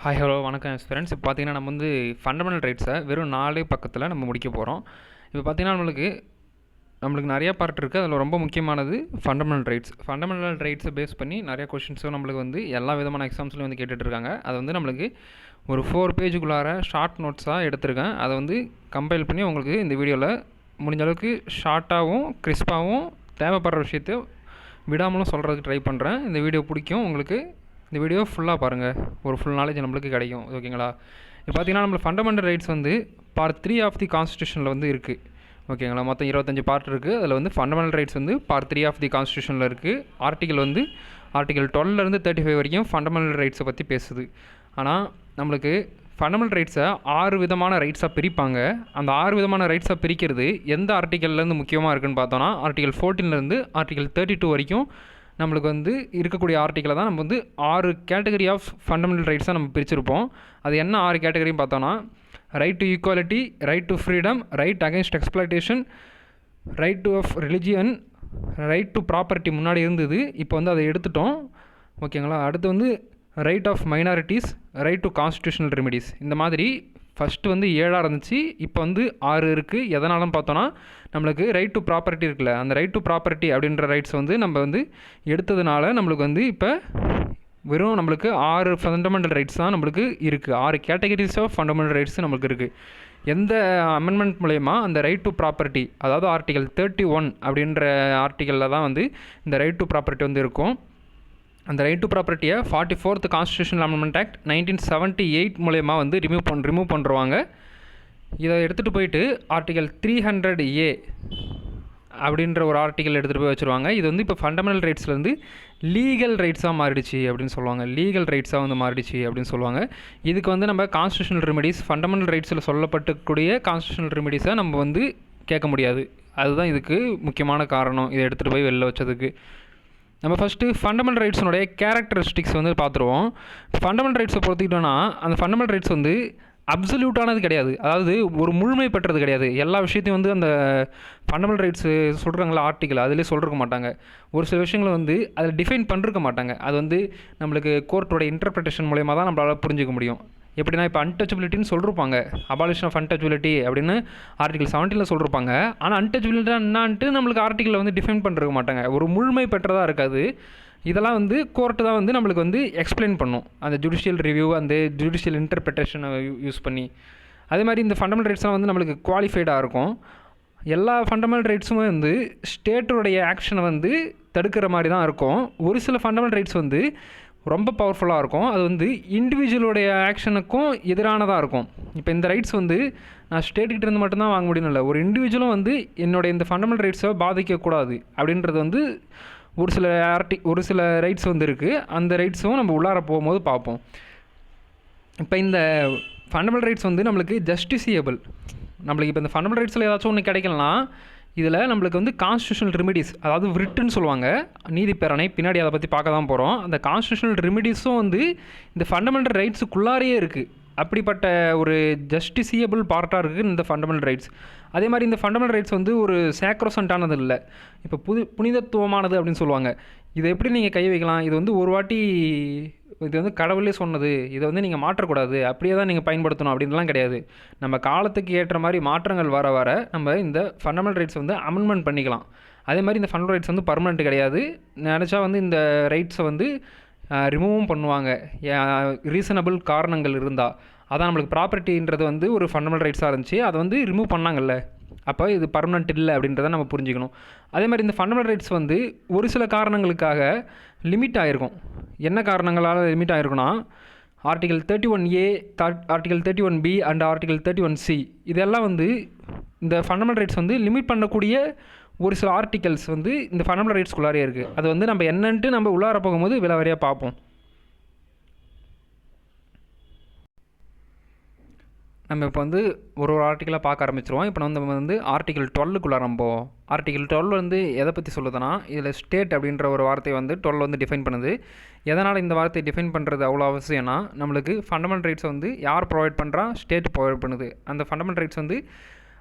Hi hello வணக்கம் friends. இப்போ பார்த்தீங்கன்னா நம்ம வந்து ஃபண்டமெண்டல் ரைட்ஸை வெறும் 4 பக்கத்தில் நம்ம முடிக்க போகிறோம். இப்போ பார்த்தீங்கன்னா நம்மளுக்கு நிறையா பார்ட் இருக்குது. அதில் ரொம்ப முக்கியமானது ஃபண்டமெண்டல் ரைட்ஸை பேஸ் பண்ணி நிறைய கொஷின்ஸும் நம்மளுக்கு வந்து எல்லா விதமான எக்ஸாம்ஸ்லையும் வந்து கேட்டுட்ருக்காங்க. அதை வந்து நம்மளுக்கு ஒரு 4 பேஜுக்குள்ளார ஷார்ட் நோட்ஸாக எடுத்திருக்கேன். அதை வந்து கம்பைல் பண்ணி உங்களுக்கு இந்த வீடியோவில் முடிஞ்ச அளவுக்கு ஷார்ட்டாகவும் கிறிஸ்பாகவும் தேவைப்படுற விஷயத்தை விடாமலும் சொல்கிறதுக்கு ட்ரை பண்ணுறேன். இந்த வீடியோ பிடிக்கும் உங்களுக்கு. இந்த வீடியோ ஃபுல்லாக பாருங்கள், ஒரு ஃபுல் நாலேஜ் நம்மளுக்கு கிடைக்கும். ஓகேங்களா? இப்போ பார்த்தீங்கன்னா நம்ம ஃபண்டமெண்டல் ரைட்ஸ் வந்து பார்ட் 3 ஆஃப் தி கான்ஸ்டியூஷனில் வந்து இருக்குது. ஓகேங்களா? மொத்தம் 25 பார்ட் இருக்குது. அதில் வந்து ஃபண்டமெண்டல் ரைட்ஸ் வந்து பார்ட் 3 ஆஃப் தி கான்ஸ்டியூஷனில் இருக்குது. ஆர்டிகல் 12லேருந்து 35 வரைக்கும் ஃபண்டமெண்டல் ரைட்ஸை பற்றி பேசுது. ஆனால் நம்மளுக்கு ஃபண்டமெண்டல் ரைட்ஸை 6 விதமான ரைட்ஸாக பிரிப்பாங்க. அந்த 6 விதமான ரைட்ஸாக பிரிக்கிறது எந்த ஆர்டிகல்லேருந்து முக்கியமாக இருக்குதுன்னு பார்த்தோன்னா, ஆர்டிகல் 14லேருந்து ஆர்டிகல் 32 வரைக்கும் நம்மளுக்கு வந்து இருக்கக்கூடிய ஆர்டிக்கலை தான் நம்ம வந்து 6 கேட்டகரி ஆஃப் ஃபண்டமெண்டல் ரைட்ஸாக நம்ம பிரிச்சிருப்போம். அது என்ன 6 கேட்டகரின்னு பார்த்தோன்னா, right to equality, right to freedom, right against exploitation, right to of religion, right to property முன்னாடி இருந்தது, இப்போ வந்து அதை எடுத்துட்டோம். ஓகேங்களா? அடுத்து வந்து right of minorities, right to constitutional remedies. இந்த மாதிரி ஃபஸ்ட்டு வந்து 7 இருந்துச்சு, இப்போ வந்து 6 இருக்குது. எதனாலும் பார்த்தோன்னா, நம்மளுக்கு ரைட் டு ப்ராப்பர்ட்டி இருக்குல்ல, அந்த ரைட் டு ப்ராப்பர்ட்டி அப்படின்ற ரைட்ஸ் வந்து நம்ம வந்து எடுத்ததுனால நம்மளுக்கு வந்து இப்போ வெறும் நம்மளுக்கு 6 ஃபண்டமெண்டல் ரைட்ஸ் தான் நம்மளுக்கு இருக்குது. 6 கேட்டகரிஸ் ஆஃப் ஃபண்டமெண்டல் ரைட்ஸ் நம்மளுக்கு இருக்குது. எந்த அமெண்ட்மெண்ட் மூலயமா அந்த ரைட் டு ப்ராப்பர்ட்டி, அதாவது ஆர்டிகல் 31 அப்படின்ற ஆர்டிக்கலில் தான் வந்து இந்த ரைட் டு ப்ராப்பர்ட்டி வந்து இருக்கும். அந்த ரைட் டு ப்ராப்பர்ட்டியை 44th கான்ஸ்டியூஷனல் அமெண்ட்மெண்ட் ஆக்ட் 1978 மூலயமா வந்து ரிமூவ் பண்ணுறாங்க. இதை எடுத்துகிட்டு போயிட்டு ஆர்டிகல் 300A அப்படின்ற ஒரு ஆர்டிக்கல் எடுத்துகிட்டு போய் வச்சுருவாங்க. இது வந்து இப்போ ஃபண்டமெண்டல் ரைட்ஸ்லேருந்து லீகல் ரைட்ஸாக மாறிடுச்சு அப்படின்னு சொல்லுவாங்க. லீகல் ரைட்ஸாக வந்து மாறிடுச்சு அப்படின்னு சொல்லுவாங்க. இதுக்கு வந்து நம்ம கான்ஸ்டியூஷனல் ரெமிடிஸ், ஃபண்டமெண்டல் ரைட்ஸில் சொல்லப்பட்டக்கூடிய கான்ஸ்டியூஷனல் ரெமிடிஸை நம்ம வந்து கேட்க முடியாது. அதுதான் இதுக்கு முக்கியமான காரணம், இதை எடுத்துகிட்டு போய் வெளில வச்சதுக்கு. நம்ம ஃபஸ்ட்டு ஃபண்டமெண்டல் ரைட்ஸினுடைய கேரக்டரிஸ்டிக்ஸ் வந்து பார்த்துருவோம். ஃபண்டமெண்டல் ரைட்ஸை பொறுத்துக்கிட்டோன்னா, அந்த ஃபண்டமெண்டல் ரைட்ஸ் வந்து அப்சல்யூட்டானது கிடையாது, அதாவது ஒரு முழுமை பெற்றது கிடையாது. எல்லா விஷயத்தையும் வந்து அந்த ஃபண்டமெண்டல் ரைட்ஸு சொல்கிறாங்களா ஆர்டிக்கல் அதிலே சொல்லிருக்க மாட்டாங்க. ஒரு சில விஷயங்களை வந்து அதில் டிஃபைன் பண்ணிருக்க மாட்டாங்க. அது வந்து நம்மளுக்கு கோர்ட்டோட இன்டர்பிரிட்டேஷன் மூலயமா தான் நம்மளால் புரிஞ்சிக்க முடியும். எப்படின்னா, இப்போ அன்டச்சபிலிட்டின்னு சொல்லிருப்பாங்க, அபாலிஷன் ஆஃப் அன்டச்சபிலிட்டி அப்படின்னு ஆர்டிகல் 17 சொல்லிருப்பாங்க. ஆனால் அன்டச்சபிலிட்டி என்னான்ட்டு நம்மளுக்கு ஆர்டிக்கலில் வந்து டிஃபைன் பண்ணிருக்க மாட்டாங்க. ஒரு முழுமை பெற்றதாக இருக்காது. இதெல்லாம் வந்து கோர்ட்டு தான் வந்து நம்மளுக்கு வந்து எக்ஸ்பிளைன் பண்ணும், அந்த ஜுடிஷியல் ரிவ்யூ, அந்த ஜுடிஷியல் இன்டர்பிரிட்டேஷனை யூஸ் பண்ணி. அதே மாதிரி இந்த ஃபண்டமெண்டல் ரைட்ஸ்லாம் வந்து நம்மளுக்கு குவாலிஃபைடாக இருக்கும். எல்லா ஃபண்டமெண்டல் ரைட்ஸுமே வந்து ஸ்டேட்டோடைய ஆக்ஷனை வந்து தடுக்கிற மாதிரி தான் இருக்கும். ஒரு சில ஃபண்டமெண்டல் ரைட்ஸ் வந்து ரொம்ப பவர்ஃபுல்லாக இருக்கும். அது வந்து இண்டிவிஜுவலுடைய ஆக்ஷனுக்கும் எதிரானதாக இருக்கும். இப்போ இந்த ரைட்ஸ் வந்து நான் ஸ்டேட்டுக்கிட்ட இருந்து மட்டும்தான் வாங்க முடியும் இல்லை, ஒரு இண்டிவிஜுவலும் வந்து என்னுடைய இந்த ஃபண்டமெண்டல் ரைட்ஸை பாதிக்கக்கூடாது அப்படின்றது வந்து ஒரு சில ரைட்ஸ் வந்து இருக்குது. அந்த ரைட்ஸும் நம்ம உள்ளார போகும்போது பார்ப்போம். இப்போ இந்த ஃபண்டமெண்டல் ரைட்ஸ் வந்து நம்மளுக்கு ஜஸ்டிசியபிள். நம்மளுக்கு இப்போ இந்த ஃபண்டமெண்டல் ரைட்ஸில் ஏதாச்சும் ஒன்று கிடைக்கலனா, இதில் நம்மளுக்கு வந்து கான்ஸ்டியூஷனல் ரெமிடிஸ், அதாவது விரிட்டுன்னு சொல்லுவாங்க, நீதிப்பேரணை, பின்னாடி அதை பற்றி பார்க்க தான் போகிறோம். அந்த கான்ஸ்டியூஷனல் ரெமிடிஸும் வந்து இந்த ஃபண்டமெண்டல் ரைட்ஸுக்குள்ளாரையே இருக்குது. அப்படிப்பட்ட ஒரு ஜஸ்டிசியபிள் பார்ட்டாக இருக்குது இந்த ஃபண்டமெண்டல் ரைட்ஸ். அதே மாதிரி இந்த ஃபண்டமெண்டல் ரைட்ஸ் வந்து ஒரு சேக்ரோசன்ட்டானது இல்லை, இப்போ புனிதத்துவமானது அப்படின்னு சொல்லுவாங்க. இதை எப்படி நீங்கள் கை வைக்கலாம், இது வந்து ஒரு வாட்டி இது வந்து கடவுளே சொன்னது, இதை வந்து நீங்கள் மாற்றக்கூடாது, அப்படியே தான் நீங்கள் பயன்படுத்தணும் அப்படின்லாம் கிடையாது. நம்ம காலத்துக்கு ஏற்ற மாதிரி மாற்றங்கள் வர வர நம்ம இந்த ஃபண்டமெண்டல் ரைட்ஸ் வந்து அமெண்ட்மெண்ட் பண்ணிக்கலாம். அதே மாதிரி இந்த ஃபண்டமெண்டல் ரைட்ஸ் வந்து பர்மனெண்ட் கிடையாது. நினச்சா வந்து இந்த ரைட்ஸை வந்து ரிமூவும் பண்ணுவாங்க, ரீசனபிள் காரணங்கள் இருந்தால். அதான் நம்மளுக்கு ப்ராப்பர்ட்டின்றது வந்து ஒரு ஃபண்டமெண்டல் ரைட்ஸாக இருந்துச்சு, அதை வந்து ரிமூவ் பண்ணாங்கல்ல, அப்போ இது பர்மனெண்ட் இல்லை அப்படின்றத நம்ம புரிஞ்சுக்கணும். அதே மாதிரி இந்த ஃபண்டமெண்டல் ரைட்ஸ் வந்து ஒரு சில காரணங்களுக்காக லிமிட் ஆகிருக்கும். என்ன காரணங்களால் லிமிட் ஆகிருக்குன்னா, article 31A, article 31B and article 31C இதெல்லாம் வந்து இந்த ஃபண்டமெண்டல் ரைட்ஸ் வந்து லிமிட் பண்ணக்கூடிய ஒரு சில ஆர்டிகல்ஸ் வந்து இந்த ஃபண்டமெண்டல் ரைட்ஸ்குள்ளாரே இருக்குது. அது வந்து நம்ம என்னன்ட்டு நம்ம உள்ளார போகும்போது விலாவரியாக பார்ப்போம். நம்ம இப்போ வந்து ஒரு ஆர்டிக்கலாக பார்க்க ஆரம்பிச்சிருவோம். இப்போ நம்ம வந்து ஆர்டிகல் 12க்குள்ளே போவோம். ஆர்டிகல் 12 வந்து எதை பற்றி சொல்லுதுன்னா, இதில் ஸ்டேட் அப்படின்ற ஒரு வார்த்தையை வந்து 12 வந்து டிஃபைன் பண்ணுது. எதனால் இந்த வார்த்தையை டிஃபைன் பண்ணுறது அவ்வளோ அவசியம்னா, நம்மளுக்கு ஃபண்டமெண்டல் ரைட்ஸ் வந்து யார் ப்ரொவைட் பண்ணுறா, ஸ்டேட் ப்ரொவைட் பண்ணுது. அந்த ஃபண்டமெண்டல் ரைட்ஸ் வந்து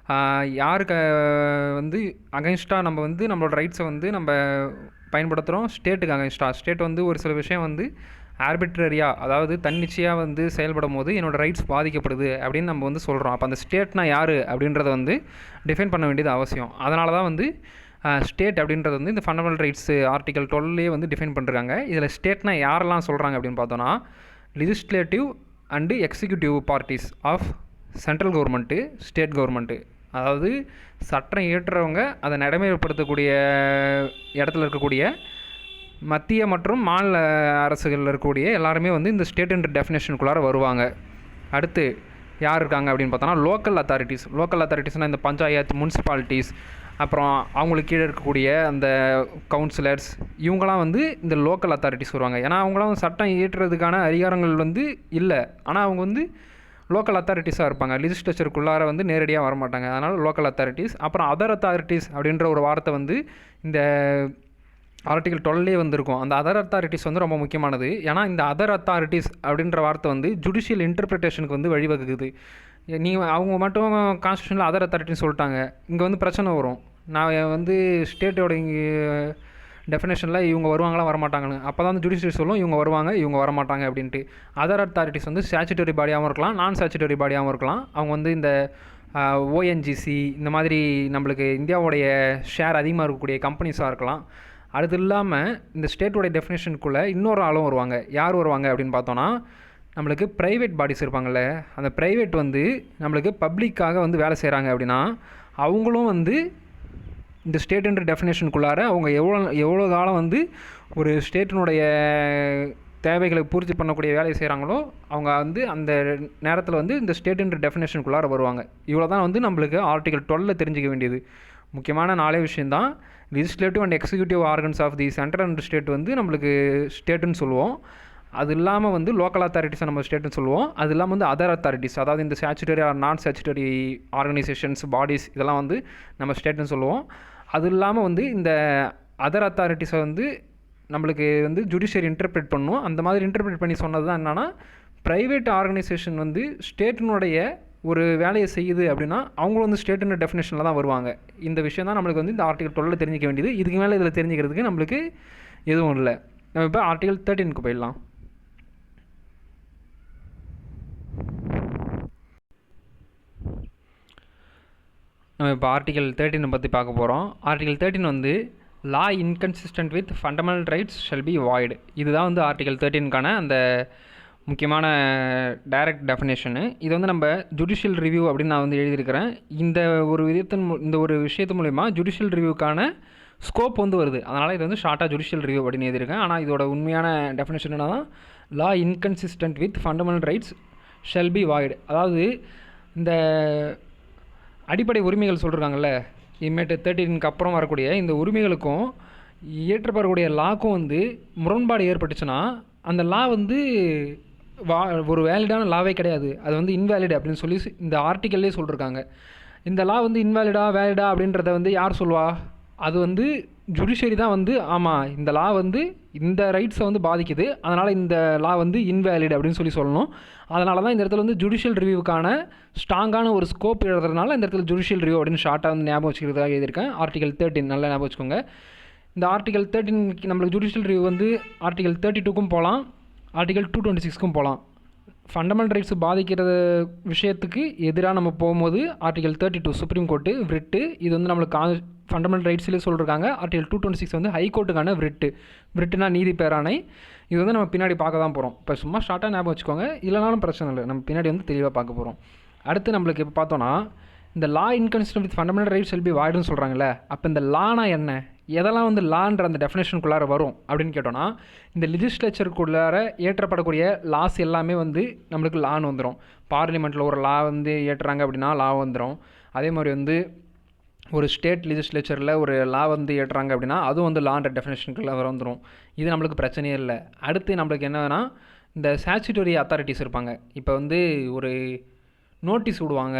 யாருக்கு வந்து அகைன்ஸ்டாக நம்ம வந்து நம்மளோட ரைட்ஸை வந்து நம்ம பயன்படுத்துகிறோம், ஸ்டேட்டுக்கு அகைன்ஸ்டாக. ஸ்டேட் வந்து ஒரு சில விஷயம் வந்து ஆர்பிட்ரரியாக, அதாவது தன்னிச்சையாக வந்து செயல்படும் போது என்னோடய ரைட்ஸ் பாதிக்கப்படுது அப்படின்னு நம்ம வந்து சொல்கிறோம். அப்போ அந்த ஸ்டேட்னா யார் அப்படின்றத வந்து டிஃபைன் பண்ண வேண்டியது அவசியம். அதனால தான் வந்து ஸ்டேட் அப்படின்றது வந்து இந்த ஃபண்டமெண்டல் ரைட்ஸ் ஆர்டிகல் 12 வந்து டிஃபைன் பண்ணுறாங்க. இதில் ஸ்டேட்னா யாரெல்லாம் சொல்கிறாங்க அப்படின்னு பார்த்தோன்னா, legislative and executive parties of central government, state government. அதாவது சட்டம் இயற்றுறவங்க அதை நடைமுறைப்படுத்தக்கூடிய இடத்துல இருக்கக்கூடிய மத்திய மற்றும் மாநில அரசுகளில் இருக்கக்கூடிய எல்லாருமே வந்து இந்த ஸ்டேட் என்ற டெஃபினேஷனுக்குள்ளார வருவாங்க. அடுத்து யார் இருக்காங்க அப்படின்னு பார்த்தோன்னா, லோக்கல் அத்தாரிட்டிஸ். லோக்கல் அத்தாரிட்டிஸ்னால் இந்த பஞ்சாயத்து, முனிசிபாலிட்டிஸ், அப்புறம் அவங்களுக்கு கீழே இருக்கக்கூடிய அந்த கவுன்சிலர்ஸ், இவங்களாம் வந்து இந்த லோக்கல் அத்தாரிட்டிஸ் வருவாங்க. ஏன்னா அவங்களாம் சட்டம் இயற்றுறதுக்கான அதிகாரங்கள் வந்து இல்லை, ஆனால் அவங்க வந்து லோக்கல் அத்தாரிட்டிஸாக இருப்பாங்க. லெஜிஸ்லேச்சருக்குள்ளார வந்து நேரடியாக வரமாட்டாங்க. அதனால் லோக்கல் அத்தாரிட்டிஸ். அப்புறம் அதர் அத்தாரிட்டிஸ் அப்படின்ற ஒரு வார்த்தை வந்து இந்த ஆர்டிகல் 12 வந்திருக்கும். அந்த அதர் அத்தாரிட்டிஸ் வந்து ரொம்ப முக்கியமானது. ஏன்னா இந்த அதர் அத்தாரிட்டிஸ் அப்படின்ற வார்த்தை வந்து ஜுடிஷியல் இன்டர்பிரிட்டேஷனுக்கு வந்து வழிவகுக்குது. நீங்கள் அவங்க மட்டும் கான்ஸ்டியூஷனில் அதர் அத்தாரிட்டின்னு சொல்லிட்டாங்க, இங்கே வந்து பிரச்சனை வரும். நான் வந்து ஸ்டேட்டோட இங்கே டெஃபினேஷனில் இவங்க வருவாங்களா வரமாட்டாங்கன்னு, அப்போ தான் வந்து ஜுடிஷியரி சொல்லும் இவங்க வருவாங்க இவங்க வரமாட்டாங்க அப்படின்ட்டு. அதர் அத்தாரிட்டிஸ் வந்து ஸ்டாச்சுட்டரி பாடியாகவும் இருக்கலாம், நான் ஸ்டாச்சுட்டரி பாடியாகவும் இருக்கலாம். அவங்க வந்து இந்த ஓஎன்ஜிசி இந்த மாதிரி நம்மளுக்கு இந்தியாவுடைய ஷேர் அதிகமாக இருக்கக்கூடிய கம்பெனிஸாக இருக்கலாம். அது இல்லாமல் இந்த ஸ்டேட்டோடைய டெஃபினேஷனுக்குள்ளே இன்னொரு ஆளும் வருவாங்க. யார் வருவாங்க அப்படின்னு பார்த்தோன்னா, நம்மளுக்கு ப்ரைவேட் பாடிஸ் இருப்பாங்கள்ல, அந்த ப்ரைவேட் வந்து நம்மளுக்கு பப்ளிக்காக வந்து வேலை செய்கிறாங்க அப்படின்னா, அவங்களும் வந்து இந்த ஸ்டேட்டுன்ற டெஃபினேஷனுக்குள்ளார அவங்க எவ்வளோ காலம் வந்து ஒரு ஸ்டேட்டினுடைய தேவைகளை பூர்த்தி பண்ணக்கூடிய வேலையை செய்கிறாங்களோ அவங்க வந்து அந்த நேரத்தில் வந்து இந்த ஸ்டேட்டுன்ற டெஃபினேஷனுக்குள்ளார வருவாங்க. இவ்வளோ தான் வந்து நம்மளுக்கு ஆர்டிகல் 12 தெரிஞ்சிக்க வேண்டியது முக்கியமான 4 விஷயந்தான். Legislative and executive organs of the central and state வந்து நம்மளுக்கு ஸ்டேட்டுன்னு சொல்லுவோம். அது இல்லாமல் வந்து லோக்கல் அத்தாரிட்டிஸை நம்ம ஸ்டேட்டுன்னு சொல்லுவோம். அது இல்லாமல் வந்து அதர் அத்தாரிட்டிஸ், அதாவது இந்த ஸ்டாச்சுட்டரி ஆர் நான் ஸ்டாச்சுட்டரி ஆர்கனைசேஷன்ஸ், பாடிஸ், இதெல்லாம் வந்து நம்ம ஸ்டேட்டுன்னு சொல்லுவோம். அது இல்லாமல் வந்து இந்த அதர் அத்தாரிட்டிஸை வந்து நம்மளுக்கு வந்து ஜுடிஷியரி இன்டர்பிரேட் பண்ணும். அந்த மாதிரி இன்டர்பிரேட் பண்ணி சொன்னது தான் என்னென்னா, ப்ரைவேட் ஆர்கனைசேஷன் வந்து ஸ்டேட்டினுடைய ஒரு வேலையை செய்யுது அப்படின்னா அவங்களும் வந்து ஸ்டேட்டுன்ற டெஃபினேஷனில் தான் வருவாங்க. இந்த விஷயம் தான் நம்மளுக்கு வந்து இந்த ஆர்டிகல் 12 தெரிஞ்சிக்க வேண்டியது. இதுக்கு மேலே இதில் தெரிஞ்சிக்கிறதுக்கு நம்மளுக்கு எதுவும் இல்லை. நம்ம இப்போ ஆர்டிகல் 13க்கு போயிடலாம். நம்ம இப்போ ஆர்டிகல் 13 பற்றி பார்க்க போகிறோம். ஆர்டிகல் 13 வந்து law inconsistent with fundamental rights shall be void. இதுதான் வந்து ஆர்டிகல் 13க்கான அந்த முக்கியமான டைரக்ட் டெஃபினேஷனு. இது வந்து நம்ம ஜுடிஷியல் ரிவ்யூ அப்படின்னு நான் வந்து எழுதியிருக்கிறேன். இந்த ஒரு விஷயத்து மூலிமா ஜுடிஷியல் ரிவ்யூக்கான ஸ்கோப் வந்து வருது. அதனால் இது வந்து ஷார்ட்டாக ஜுடிஷியல் ரிவ்யூ அப்படின்னு எழுதியிருக்கேன். ஆனால் இதோட உண்மையான டெஃபினேஷன் என்ன தான், law inconsistent with fundamental rights shall be void. அதாவது இந்த அடிப்படை உரிமைகள் சொல்லியிருக்காங்கல்ல, இனிமேட்டு 13க்கு அப்புறம் வரக்கூடிய இந்த உரிமைகளுக்கும் இயற்றப்படக்கூடிய லாக்கும் வந்து முரண்பாடு ஏற்பட்டுச்சுன்னா அந்த லா வந்து ஒரு வேலிடான லாவே கிடையாது, அது வந்து இன்வேலிட் அப்படின்னு சொல்லி இந்த ஆர்டிக்கல்லே சொல்லியிருக்காங்க. இந்த லா வந்து இன்வேலிடா வேலிடா அப்படின்றத வந்து யார் சொல்வா? அது வந்து ஜுடிஷியரி தான் வந்து ஆமாம் இந்த லா வந்து இந்த ரைட்ஸை வந்து பாதிக்குது, அதனால் இந்த லா வந்து இன்வேலிட் அப்படின்னு சொல்லணும். அதனால தான் இந்த இடத்துல வந்து ஜுடிஷியல் ரிவ்யூக்கான ஸ்ட்ராங்கான ஒரு ஸ்கோப் எழுதுறதுனால இந்த இடத்துல ஜுடிஷியல் ரிவ்யூ அப்படின்னு ஷார்ட்டாக வந்து ஞாபகம் வச்சுக்கிறதுக்காக எழுதியிருக்கேன். ஆர்டிகல் 13 நல்லா ஞாபகம் வச்சுக்கோங்க. இந்த ஆர்டிகல் 13 நம்மளுக்கு ஜுடிஷியல் ரிவ்யூ வந்து ஆர்டிகல் 32க்கும் போகலாம், ஆர்டிகல் 226க்கும் போகலாம். ஃபண்டமெண்டல் ரைட்ஸ் பாதிக்கிற விஷயத்துக்கு எதிராக நம்ம போகும்போது ஆர்டிகல் 32 சுப்ரீம் கோர்ட்டு விரிட்டு, இது வந்து நம்மளுக்கு ஃபண்டமெண்டல் ரைட்ஸ்லேயே சொல்லியிருக்காங்க. ஆர்டிகல் 226 வந்து ஹைகோர்ட்டுக்கான விரிட்டுனா நீதி பேராணை. இது வந்து நம்ம பின்னாடி பார்க்க தான் போகிறோம். இப்போ சும்மா ஷார்ட்டாக ஞாபகம் வச்சுக்கோங்க, இல்லைனாலும் பிரச்சனை இல்லை, நம்ம பின்னாடி வந்து தெளிவாக பார்க்க போகிறோம். அடுத்து நம்மளுக்கு இப்போ பார்த்தோன்னா இந்த law inconsistent with fundamental rights shall be வாய்டுன்னு சொல்கிறாங்கல்ல, அப்போ இந்த லானா என்ன, எதெல்லாம் வந்து லான்ற அந்த டெஃபினேஷனுக்குள்ளார வரும் அப்படின்னு கேட்டோன்னா, இந்த லெஜிஸ்லேச்சருக்குள்ளார ஏற்றப்படக்கூடிய லாஸ் எல்லாமே வந்து நம்மளுக்கு லான்னு வந்துடும். பார்லிமெண்ட்டில் ஒரு லா வந்து ஏற்றுறாங்க அப்படின்னா லா வந்துடும். அதே மாதிரி வந்து ஒரு ஸ்டேட் லெஜிஸ்லேச்சரில் ஒரு லா வந்து ஏற்றுறாங்க அப்படின்னா அதுவும் வந்து லான்ற டெஃபினேஷனுக்குள்ளே வந்துடும். இது நம்மளுக்கு பிரச்சனையே இல்லை. அடுத்து நம்மளுக்கு என்னன்னா, இந்த ஸ்டாச்சுட்டரி அத்தாரிட்டிஸ் இருப்பாங்க. இப்போ வந்து ஒரு நோட்டீஸ் விடுவாங்க,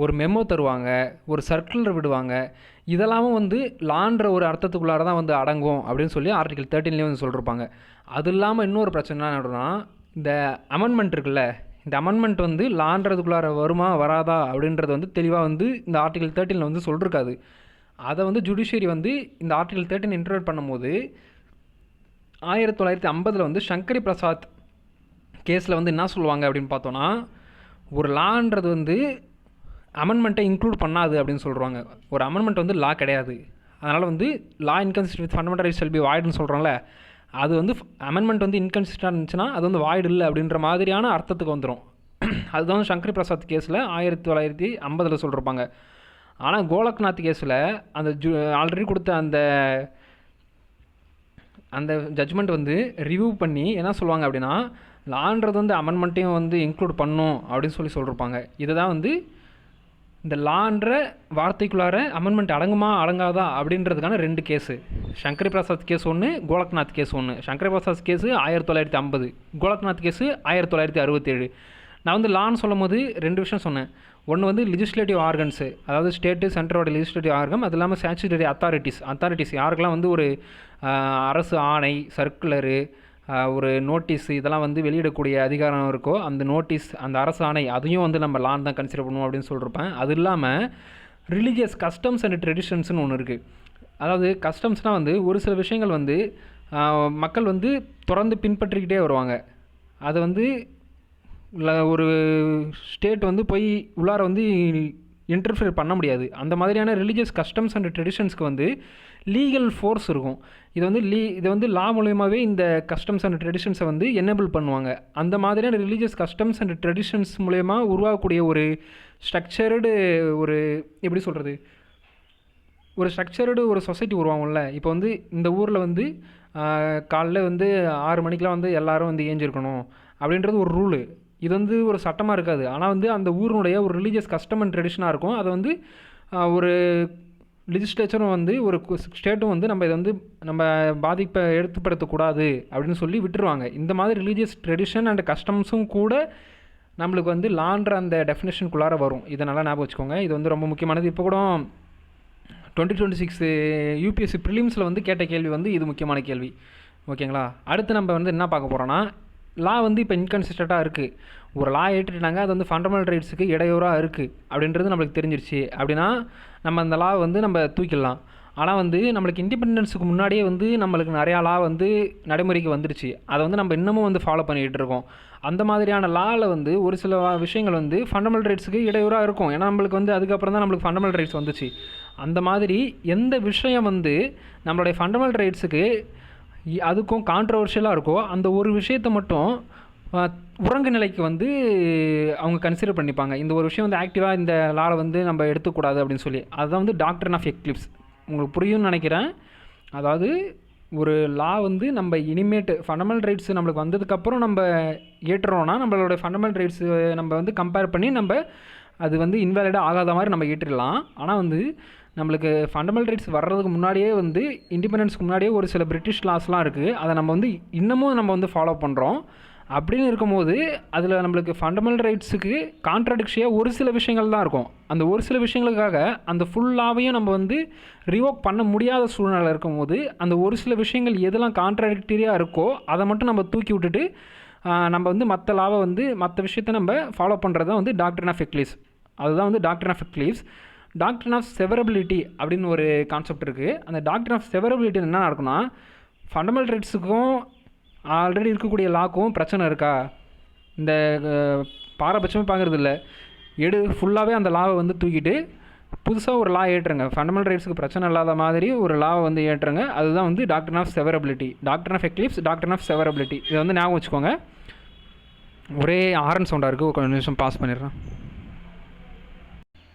ஒரு மெமோ தருவாங்க, ஒரு சர்க்குலர் விடுவாங்க, இதெல்லாமும் வந்து லான்ற ஒரு அர்த்தத்துக்குள்ளார தான் வந்து அடங்கும் அப்படின்னு சொல்லி ஆர்டிகல் 13லேயே வந்து சொல்லியிருப்பாங்க. அது இல்லாமல் இன்னொரு பிரச்சனை என்னன்னா, இந்த அமெண்ட்மெண்ட் இருக்குல்ல, இந்த அமெண்ட்மெண்ட் வந்து லான்றதுக்குள்ளார வருமா வராதா அப்படின்றது வந்து தெளிவாக வந்து இந்த ஆர்டிகல் 13 வந்து சொல்லிருக்காது. அதை வந்து ஜுடிஷியரி வந்து இந்த ஆர்டிகல் 13 இன்டர்பிரேட் பண்ணும்போது 1950 வந்து சங்கரி பிரசாத் கேஸில் வந்து என்ன சொல்லுவாங்க அப்படின்னு பார்த்தோன்னா, ஒரு லான்றது வந்து அமெண்ட்மெண்ட்டை இன்க்ளூட் பண்ணாது அப்படின்னு சொல்கிறாங்க. ஒரு அமெண்ட்மெண்ட் வந்து லா கிடையாது. அதனால் வந்து law inconsistent with fundamental rights shall be வாய்டுன்னு சொல்கிறோம்ல, அது வந்து அமெண்ட்மெண்ட் வந்து இன்கன்சிஸ்டன்ட் இருந்துச்சுன்னா அது வந்து வாய்டு இல்லை அப்படின்ற மாதிரியான அர்த்தத்துக்கு வந்துடும். அதுதான் வந்து சங்கரி பிரசாத் கேஸில் 1950 சொல்லியிருப்பாங்க. ஆனால் கோலக்நாத் கேஸில் அந்த ஆல்ரெடி கொடுத்த அந்த ஜட்ஜ்மெண்ட் வந்து ரிவ்யூ பண்ணி என்ன சொல்லுவாங்க அப்படின்னா, லான்றது வந்து அமெண்ட்மெண்ட்டையும் வந்து இன்க்ளூட் பண்ணும் அப்படின்னு சொல்லியிருப்பாங்க. இதுதான் வந்து இந்த லான்ற வார்த்தைக்குள்ளார அமெண்ட்மெண்ட் அடங்குமா அடங்காதா அப்படின்றதுக்கான 2 கேஸு. சங்கரி பிரசாத் கேஸ் ஒன்று, கோலக்நாத் கேஸ் ஒன்று. Shankari Prasad case 1950, Golaknath case 1967. நான் வந்து லான்னு சொல்லும் போது 2 விஷயம் சொன்னேன். ஒன்று வந்து லெஜிஸ்லேட்டிவ் ஆர்கன்ஸு, அதாவது ஸ்டேட்டு சென்டரோட லெஜிஸ்லேட்டிவ் ஆர்கம், அது இல்லாமல் ஸ்டாச்சுட்டரி அத்தாரிட்டிஸ் யாருக்கெல்லாம் வந்து ஒரு அரசு ஆணை, சர்க்குலரு, ஒரு நோட்டீஸ் இதெல்லாம் வந்து வெளியிடக்கூடிய அதிகாரம் இருக்கோ, அந்த நோட்டீஸ், அந்த அரசு ஆணை, அதையும் வந்து நம்ம லான் தான் கன்சிடர் பண்ணுவோம் அப்படின்னு சொல்லியிருப்பேன். அது இல்லாமல் ரிலீஜியஸ் கஸ்டம்ஸ் அண்ட் ட்ரெடிஷன்ஸ்னு ஒன்று இருக்குது. அதாவது கஸ்டம்ஸ்னால் வந்து ஒரு சில விஷயங்கள் வந்து மக்கள் வந்து தொடர்ந்து பின்பற்றிக்கிட்டே வருவாங்க. அதை வந்து ஒரு ஸ்டேட் வந்து போய் உள்ளார வந்து இன்டர்ஃபியர் பண்ண முடியாது. அந்த மாதிரியான ரிலீஜியஸ் கஸ்டம்ஸ் அண்ட் ட்ரெடிஷன்ஸ்க்கு வந்து லீகல் ஃபோர்ஸ் இருக்கும். இது வந்து லா மூலயமாவே இந்த கஸ்டம்ஸ் அண்ட் ட்ரெடிஷன்ஸை வந்து எனேபிள் பண்ணுவாங்க. அந்த மாதிரியான ரிலீஜியஸ் கஸ்டம்ஸ் அண்ட் ட்ரெடிஷன்ஸ் மூலயமா உருவாகக்கூடிய ஒரு ஸ்ட்ரக்சர்டு ஒரு எப்படி சொல்கிறது, ஒரு ஸ்ட்ரக்சர்டு ஒரு சொசைட்டி உருவாகும்ல. இப்போ வந்து இந்த ஊரில் வந்து காலைல வந்து 6 மணிக்கெலாம் வந்து எல்லோரும் வந்து ஏஞ்சிருக்கணும் அப்படின்றது ஒரு ரூலு. இது வந்து ஒரு சட்டமாக இருக்காது. ஆனால் வந்து அந்த ஊரினுடைய ஒரு ரிலீஜியஸ் கஸ்டம் அண்ட் ட்ரெடிஷனாக இருக்கும். அதை வந்து ஒரு லெஜிஸ்லேச்சரும் வந்து ஒரு ஸ்டேட்டும் வந்து நம்ம இதை வந்து நம்ம பாதிப்பை எடுத்துப்படுத்தக்கூடாது அப்படின்னு சொல்லி விட்டுருவாங்க. இந்த மாதிரி ரிலீஜியஸ் ட்ரெடிஷன் அண்ட் கஸ்டம்ஸும் கூட நம்மளுக்கு வந்து லான்ற அந்த டெஃபினேஷனுக்குள்ளார வரும். இதை நல்லா ஞாபகம் வச்சுக்கோங்க. இது வந்து ரொம்ப முக்கியமானது. இப்போ கூட 2026 யூபிஎஸ்சி ப்ரிலிம்ஸில் வந்து கேட்ட கேள்வி வந்து இது முக்கியமான கேள்வி. ஓகேங்களா? அடுத்து நம்ம வந்து என்ன பார்க்க போகிறோன்னா, லா வந்து இப்போ இன்கன்சிஸ்டண்ட்டாக இருக்குது. ஒரு லா ஏற்றிட்டாங்க, அது வந்து ஃபண்டமெண்டல் ரைட்ஸுக்கு இடையூறாக இருக்குது அப்படின்றது நம்மளுக்கு தெரிஞ்சிருச்சு. அப்படின்னா நம்ம அந்த லா வந்து நம்ம தூக்கிடலாம். ஆனால் வந்து நம்மளுக்கு இண்டிபெண்டன்ஸுக்கு முன்னாடியே வந்து நம்மளுக்கு நிறையா லா வந்து நடைமுறைக்கு வந்துடுச்சு. அதை வந்து நம்ம இன்னமும் வந்து ஃபாலோ பண்ணிகிட்டு இருக்கோம். அந்த மாதிரியான லாவில் வந்து ஒரு சில விஷயங்கள் வந்து ஃபண்டமெண்டல் ரைட்ஸுக்கு இடையூறாக இருக்கும். ஏன்னா நம்மளுக்கு வந்து அதுக்கப்புறம் தான் நம்மளுக்கு ஃபண்டமெண்டல் ரைட்ஸ் வந்துச்சு. அந்த மாதிரி எந்த விஷயம் வந்து நம்மளுடைய ஃபண்டமெண்டல் ரைட்ஸுக்கு அதுக்கும் கான்ட்ரவர்ஷியலாக இருக்கோ, அந்த ஒரு விஷயத்தை மட்டும் உறங்கு நிலைக்கு வந்து அவங்க கன்சிடர் பண்ணிப்பாங்க. இந்த ஒரு விஷயம் வந்து ஆக்டிவாக இந்த லாவில் வந்து நம்ம எடுத்துக்கூடாது அப்படின்னு சொல்லி. அதுதான் வந்து டாக்ட்ரின் ஆஃப் எக்லிப்ஸ். உங்களுக்கு புரியும்னு நினைக்கிறேன். அதாவது ஒரு லா வந்து நம்ம இனிமேட்டு ஃபண்டமெண்டல் ரைட்ஸ் நம்மளுக்கு வந்ததுக்கப்புறம் நம்ம ஏற்றுறோன்னா, நம்மளோட ஃபண்டமெண்டல் ரைட்ஸ் நம்ம வந்து கம்பேர் பண்ணி நம்ம அது வந்து இன்வேலிடாக ஆகாத மாதிரி நம்ம ஏற்றிடலாம். ஆனால் வந்து நம்மளுக்கு ஃபண்டமெண்டல் ரைட்ஸ் வர்றதுக்கு முன்னாடியே வந்து இண்டிபெண்டன்ஸ்க்கு முன்னாடியே ஒரு சில பிரிட்டிஷ் லாஸ்லாம் இருக்குது. அதை நம்ம வந்து இன்னமும் நம்ம வந்து ஃபாலோ பண்ணுறோம். அப்படின்னு இருக்கும்போது அதில் நம்மளுக்கு ஃபண்டமெண்டல் ரைட்ஸுக்கு கான்ட்ராடிக்ஷியாக ஒரு சில விஷயங்கள் தான் இருக்கும். அந்த ஒரு சில விஷயங்களுக்காக அந்த ஃபுல்லாவையும் நம்ம வந்து ரிவோக் பண்ண முடியாத சூழ்நிலை இருக்கும்போது, அந்த ஒரு சில விஷயங்கள் எதெல்லாம் கான்ட்ராடிக்டரியாக இருக்கோ அதை மட்டும் நம்ம தூக்கி விட்டுட்டு நம்ம வந்து மற்ற லாவை வந்து மற்ற விஷயத்தை நம்ம ஃபாலோ பண்ணுறது தான் வந்து டாக்ட்ரின் ஆஃப் எக்லிப்ஸ். அதுதான் வந்து doctrine of eclipse. Doctrine of severability அப்படின்னு ஒரு கான்செப்ட் இருக்குது. அந்த டாக்ட்ரின் ஆஃப் செவரபிலிட்டி என்ன நடக்கும்னா, ஃபண்டமெண்டல் ரைட்ஸுக்கும் ஆல்ரெடி இருக்கக்கூடிய லாக்கும் பிரச்சனை இருக்கா, இந்த பாரபட்சமே பார்க்குறது இல்லை, ஃபுல்லாகவே அந்த லாவை வந்து தூக்கிட்டு புதுசாக ஒரு லா ஏற்றுங்க, ஃபண்டமெண்டல் ரைட்ஸுக்கு பிரச்சனை இல்லாத மாதிரி ஒரு லாவை வந்து ஏற்றுங்க. அதுதான் வந்து doctrine of severability. Doctrine of eclipse, doctrine of severability. இதை வந்து ஞாபகம் வச்சுக்கோங்க. ஒரே ஆரன் சவுண்டாக இருக்குது, ஒரு கொஞ்சம் நிமிஷம் பாஸ் பண்ணிடுறேன்.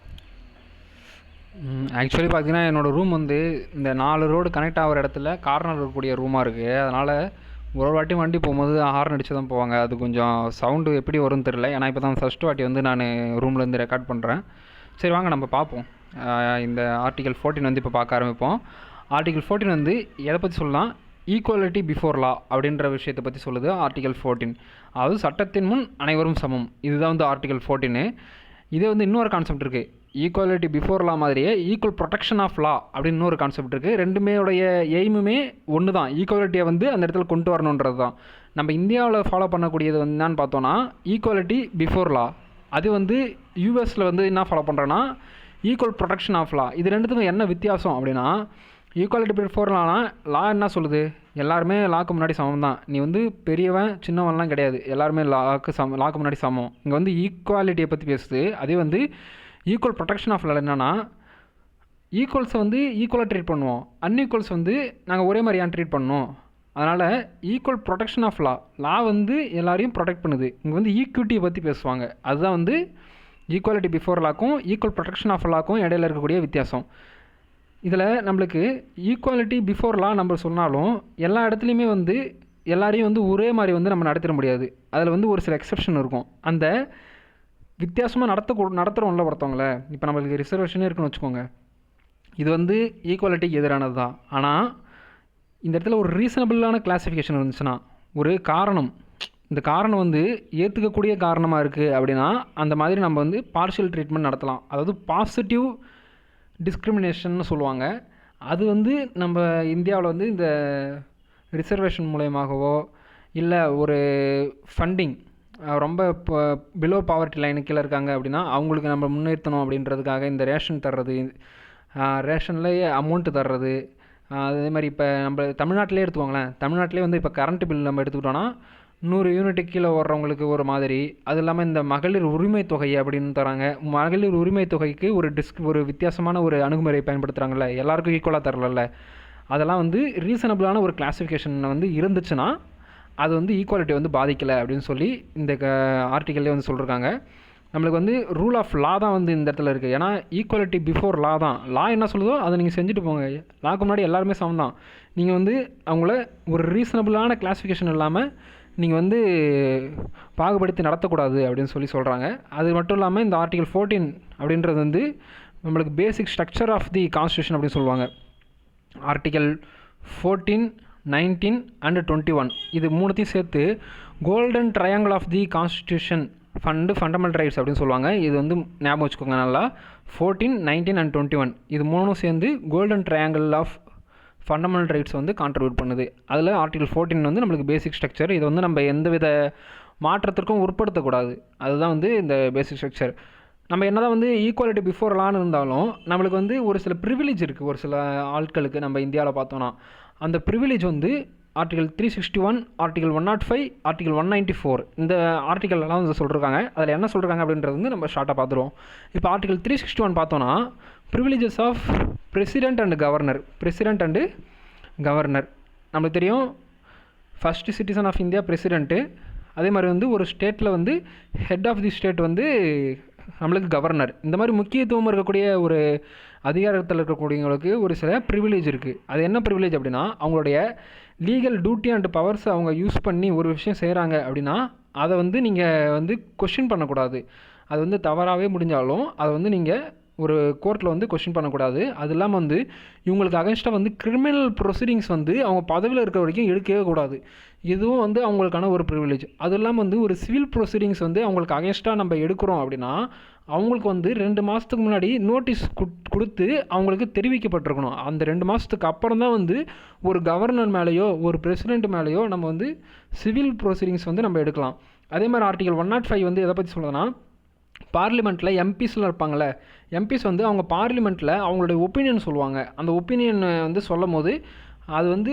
ஆக்சுவலி பார்த்தீங்கன்னா என்னோடய ரூம் வந்து இந்த 4 ரோடு கனெக்ட் ஆகிற இடத்துல கார்னர் இருக்கக்கூடிய ரூமாக இருக்குது. அதனால் ஒரு வாட்டி வண்டி போகும்போது ஹார்ன் அடித்து தான் போவாங்க. அது கொஞ்சம் சவுண்டு எப்படி வரும்னு தெரில. ஏன்னா இப்போ தான் ஃபஸ்ட்டு வாட்டி வந்து நான் ரூம்லேருந்து ரெக்கார்ட் பண்ணுறேன். சரி வாங்க நம்ம பார்ப்போம். இந்த ஆர்டிகல் 14 வந்து இப்போ பார்க்க ஆரம்பிப்போம். ஆர்டிகல் 14 வந்து எதை பற்றி சொல்லலாம், ஈக்குவாலிட்டி பிஃபோர் லா அப்படின்ற விஷயத்தை பற்றி சொல்லுது ஆர்டிகல் 14. அதாவது சட்டத்தின் முன் அனைவரும் சமம். இதுதான் வந்து ஆர்டிகல் 14. இதே வந்து இன்னொரு கான்செப்ட் இருக்குது. ஈக்குவாலிட்டி பிஃபோர் லா மாதிரியே ஈக்குவல் ப்ரொடெக்ஷன் ஆஃப் லா அப்படின்னு இன்னொரு கான்செப்ட் இருக்குது. ரெண்டுமே உடைய எய்முமே ஒன்று தான். ஈக்குவாலிட்டியை வந்து அந்த இடத்துல கொண்டு வரணுன்றது தான். நம்ம இந்தியாவில் ஃபாலோ பண்ணக்கூடியது வந்து என்னன்னு பார்த்தோன்னா ஈக்குவாலிட்டி பிஃபோர் லா. அது வந்து யூஎஸில் வந்து என்ன ஃபாலோ பண்ணுறேன்னா ஈக்குவல் ப்ரொடெக்ஷன் ஆஃப் லா. இது ரெண்டுத்துக்கும் என்ன வித்தியாசம் அப்படின்னா, ஈக்குவாலிட்டி பிஃபோர் லா என்ன சொல்லுது? எல்லாருமே லாக்கு முன்னாடி சமம் தான். நீ வந்து பெரியவன் சின்னவன்லாம் கிடையாது, எல்லாருமே லாக்கு முன்னாடி சமம். இங்கே வந்து ஈக்குவாலிட்டியை பற்றி பேசுது. அதே வந்து ஈக்குவல் ப்ரொடெக்ஷன் ஆஃப் லா என்னென்னா, ஈக்குவல்ஸை வந்து ஈக்குவலாக ட்ரீட் பண்ணுவோம், அன்ஈக்குவல்ஸ் வந்து நாங்கள் ஒரே மாதிரி ஏன் ட்ரீட் பண்ணோம். அதனால் ஈக்குவல் ப்ரொடெக்ஷன் ஆஃப் லா வந்து எல்லாரையும் ப்ரொடெக்ட் பண்ணுது. இங்கே வந்து ஈக்விட்டியை பற்றி பேசுவாங்க. அதுதான் வந்து ஈக்குவாலிட்டி பிஃபோர் லாக்கும் ஈக்குவல் ப்ரொடெக்ஷன் ஆஃப் லாக்கும் இடையில இருக்கக்கூடிய வித்தியாசம். இதில் நம்மளுக்கு ஈக்குவாலிட்டி பிஃபோர் லா நம்ம சொன்னாலும் எல்லா இடத்துலையுமே வந்து எல்லாரையும் வந்து ஒரே மாதிரி வந்து நம்ம நடத்திட முடியாது. அதில் வந்து ஒரு சில எக்ஸெப்ஷன் இருக்கும். அந்த வித்தியாசமாக நடத்துகிறோம்ல ஒருத்தவங்கள. இப்போ நம்மளுக்கு ரிசர்வேஷனே இருக்குன்னு வச்சுக்கோங்க, இது வந்து ஈக்குவாலிட்டிக்கு எதிரானது தான். ஆனால் இந்த இடத்துல ஒரு ரீசனபிளான கிளாஸிஃபிகேஷன் இருந்துச்சுன்னா, ஒரு காரணம், இந்த காரணம் வந்து ஏற்றுக்கக்கூடிய காரணமாக இருக்குது அப்படின்னா அந்த மாதிரி நம்ம வந்து பார்ஷியல் ட்ரீட்மெண்ட் நடத்தலாம். அதாவது பாசிட்டிவ் டிஸ்கிரிமினேஷன்னு சொல்லுவாங்க. அது வந்து நம்ம இந்தியாவில் வந்து இந்த ரிசர்வேஷன் மூலயமாகவோ இல்லை ஒரு ஃபண்டிங் ரொம்ப இப்போ பிலோ பாவர்ட்டி லைனுக்கு கீழே இருக்காங்க அப்படின்னா அவங்களுக்கு நம்ம முன்னேற்றணும் அப்படின்றதுக்காக இந்த ரேஷன் தர்றது, ரேஷன்லேயே அமௌண்ட்டு தர்றது. அதே மாதிரி இப்போ நம்ம தமிழ்நாட்டிலே எடுத்துக்கோங்களேன். தமிழ்நாட்டிலே வந்து இப்போ கரண்ட் பில் நம்ம எடுத்துக்கிட்டோன்னா 100 யூனிட்டுக்கு கீழே வர்றவங்களுக்கு ஒரு மாதிரி. அது இல்லாமல் இந்த மகளிர் உரிமை தொகை அப்படின்னு தராங்க. மகளிர் உரிமை தொகைக்கு ஒரு வித்தியாசமான ஒரு அணுகுமுறை பயன்படுத்துகிறாங்கல்ல, எல்லாருக்கும் ஈக்குவலாக தரல. அதெல்லாம் வந்து ரீசனபிளான ஒரு கிளாஸிஃபிகேஷன் வந்து இருந்துச்சுன்னா அது வந்து ஈக்குவாலிட்டி வந்து பாதிக்கலை அப்படின்னு சொல்லி இந்த ஆர்டிக்கல்லே வந்து சொல்லியிருக்காங்க. நம்மளுக்கு வந்து ரூல் ஆஃப் லா தான் வந்து இந்த இடத்துல இருக்குது. ஏன்னா ஈக்குவாலிட்டி பிஃபோர் லா தான். லா என்ன சொல்லுதோ அதை நீங்கள் செஞ்சுட்டு போங்க. லாக்கு முன்னாடி எல்லாருமே சமம் தான். நீங்கள் வந்து அவங்கள ஒரு ரீசனபிளான கிளாஸிஃபிகேஷன் இல்லாமல் நீங்கள் வந்து பாகுபடுத்தி நடத்தக்கூடாது அப்படின்னு சொல்லி சொல்கிறாங்க. அது மட்டும் இல்லாமல் இந்த ஆர்டிகல் 14 அப்படின்றது வந்து நம்மளுக்கு basic structure of the constitution அப்படின்னு சொல்லுவாங்க. ஆர்டிகல் 14, 19 and 21 இது மூணுத்தையும் சேர்த்து golden triangle of the constitution fundamental rights அப்படின்னு சொல்லுவாங்க. இது வந்து ஞாபகம் வச்சுக்கோங்க நல்லா. 14, 19 and 21 இது மூணும் சேர்ந்து golden triangle of fundamental rights வந்து கான்ட்ரிபியூட் பண்ணுது. அதில் ஆர்டிகல் 14 வந்து நம்மளுக்கு பேசிக் ஸ்ட்ரக்சர். இது வந்து நம்ம எந்தவித மாற்றத்திற்கும் உட்படுத்தக்கூடாது. அதுதான் வந்து இந்த பேசிக் ஸ்ட்ரக்சர். நம்ம என்ன தான் வந்து ஈக்குவாலிட்டி பிஃபோர் லான்னு இருந்தாலும் நம்மளுக்கு வந்து ஒரு சில ப்ரிவிலேஜ் இருக்குது. ஒரு சில ஆட்களுக்கு நம்ம இந்தியாவில் பார்த்தோன்னா அந்த ப்ரிவிலேஜ் வந்து ஆர்டிகல் 361, ஆர்டிகல் 105, ஆர்டிகல் 194 இந்த ஆர்டிகல்லாம் வந்து சொல்லியிருக்காங்க. அதில் என்ன சொல்கிறாங்க அப்படின்றது வந்து நம்ம ஷார்ட்டாக பார்த்துருவோம். இப்போ ஆர்டிகல் 361 பார்த்தோன்னா privileges of president and governor. நம்மளுக்கு தெரியும் first citizen of India president. அதே மாதிரி வந்து ஒரு ஸ்டேட்டில் வந்து ஹெட் ஆஃப் தி ஸ்டேட் வந்து நம்மளுக்கு கவர்னர். இந்த மாதிரி முக்கியத்துவம் இருக்கக்கூடிய ஒரு அதிகாரத்தில் இருக்கக்கூடியவங்களுக்கு ஒரு சில ப்ரிவிலேஜ் இருக்குது. அது என்ன ப்ரிவிலேஜ் அப்படின்னா, அவங்களுடைய லீகல் டியூட்டி அண்ட் பவர்ஸ் அவங்க யூஸ் பண்ணி ஒரு விஷயம் செய்கிறாங்க அப்படின்னா அதை வந்து நீங்கள் வந்து கொஷின் பண்ணக்கூடாது. அது வந்து தவறாகவே முடிஞ்சாலும் அதை வந்து நீங்கள் ஒரு கோர்ட்டில் வந்து கொஷின் பண்ணக்கூடாது. அது இல்லாமல் வந்து இவங்களுக்கு அகென்ஸ்டாக வந்து கிரிமினல் ப்ரொசீடிங்ஸ் வந்து அவங்க பதவியில் இருக்கிற வரைக்கும் எடுக்கவே கூடாது. இதுவும் வந்து அவங்களுக்கான ஒரு ப்ரிவிலேஜ். அது இல்லாமல் வந்து ஒரு சிவில் ப்ரொசீடிங்ஸ் வந்து அவங்களுக்கு அகென்ஸ்டாக நம்ம எடுக்கிறோம் அப்படின்னா அவங்களுக்கு வந்து 2 மாதத்துக்கு முன்னாடி நோட்டீஸ் கொடுத்து அவங்களுக்கு தெரிவிக்கப்பட்டிருக்கணும். அந்த 2 மாதத்துக்கு அப்புறம் தான் வந்து ஒரு கவர்னர் மேலேயோ ஒரு பிரசிடெண்ட் மேலேயோ நம்ம வந்து சிவில் ப்ரொசீடிங்ஸ் வந்து நம்ம எடுக்கலாம். அதே மாதிரி ஆர்டிகல் 105 வந்து எதை பற்றி சொல்லுதுன்னா, பார்லிமெண்ட்டில் எம்பிஸ்லாம் இருப்பாங்கள்ல, எம்பிஸ் வந்து அவங்க பார்லிமெண்ட்டில் அவங்களுடைய ஒப்பீனியன் சொல்லுவாங்க. அந்த ஒப்பீனியன் வந்து சொல்லும் போது அது வந்து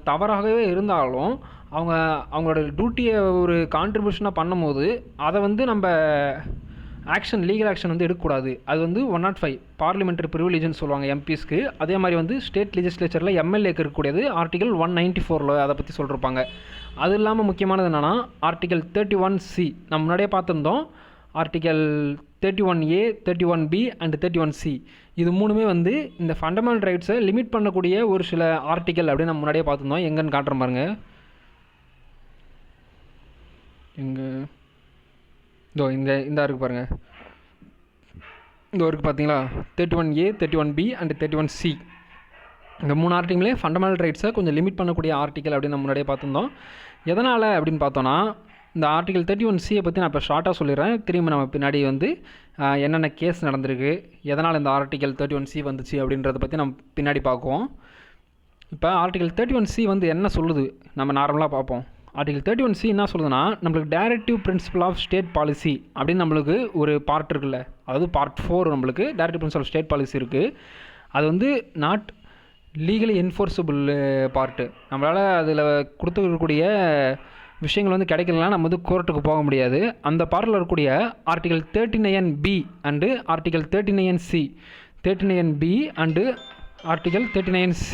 தவறாகவே இருந்தாலும் அவங்களோட டியூட்டியை ஒரு கான்ட்ரிபியூஷனாக பண்ணும் போது அதை வந்து நம்ம லீகல் ஆக்ஷன் வந்து எடுக்கக்கூடாது. அது வந்து 105 பார்லிமெண்ட்ரி ப்ரிவிலேஜ்னு சொல்லுவாங்க எம்பிஸ்க்கு. அதே மாதிரி வந்து ஸ்டேட் லெஜிஸ்லேச்சரில் எம்எல்ஏக்கு இருக்கக்கூடியது ஆர்டிகல் 194 அதை பற்றி சொல்லியிருப்பாங்க. அது இல்லாமல் முக்கியமானது என்னென்னா ஆர்டிகல் 31C நம்ம முன்னாடியே பார்த்துருந்தோம். Article 31A, 31B and 31C இது மூணுமே வந்து இந்த ஃபண்டமெண்டல் ரைட்ஸை லிமிட் பண்ணக்கூடிய ஒரு சில ஆர்டிகல் அப்படின்னு நம்ம முன்னாடியே பார்த்துருந்தோம். எங்கன்னு காட்டுற பாருங்க. இந்த இருக்குது பாருங்கள். இந்த இருக்குது பார்த்தீங்களா, 31A, 31B அண்ட் 31C இந்த 3 ஆர்டிகளே ஃபண்டமெண்டல் ரைட்ஸை கொஞ்சம் லிமிட் பண்ணக்கூடிய ஆர்டிகல் அப்படின்னு நம்ம முன்னாடியே பார்த்துருந்தோம். எதனால் அப்படின்னு பார்த்தோன்னா, இந்த ஆர்டிகல் 31C பற்றி நான் இப்போ ஷார்ட்டாக சொல்லிடுறேன். திரும்ப நம்ம பின்னாடி வந்து என்னென்ன கேஸ் நடந்திருக்கு, எதனால் இந்த ஆர்டிகல் 31C வந்துச்சு அப்படின்றத பற்றி நம்ம பின்னாடி பார்க்குவோம். இப்போ ஆர்டிகல் 31C வந்து என்ன சொல்லுது நம்ம நார்மலாக பார்ப்போம். ஆர்டிகல் 31C என்ன சொல்லுதுன்னா, நம்மளுக்கு directive principle of state policy அப்படின்னு நம்மளுக்கு ஒரு பார்ட் இருக்குல்ல, அதாவது பார்ட் 4 நம்மளுக்கு directive principle of state policy இருக்குது. அது வந்து நாட் லீகலி என்ஃபோர்ஸபிள் பார்ட்டு. நம்மளால் அதில் கொடுத்துருக்கக்கூடிய விஷயங்கள் வந்து கிடைக்கலனா நம்ம வந்து கோர்ட்டுக்கு போக முடியாது. அந்த பார்ட்டில் இருக்கக்கூடிய article 39B and article 39C, 39B and article 39C.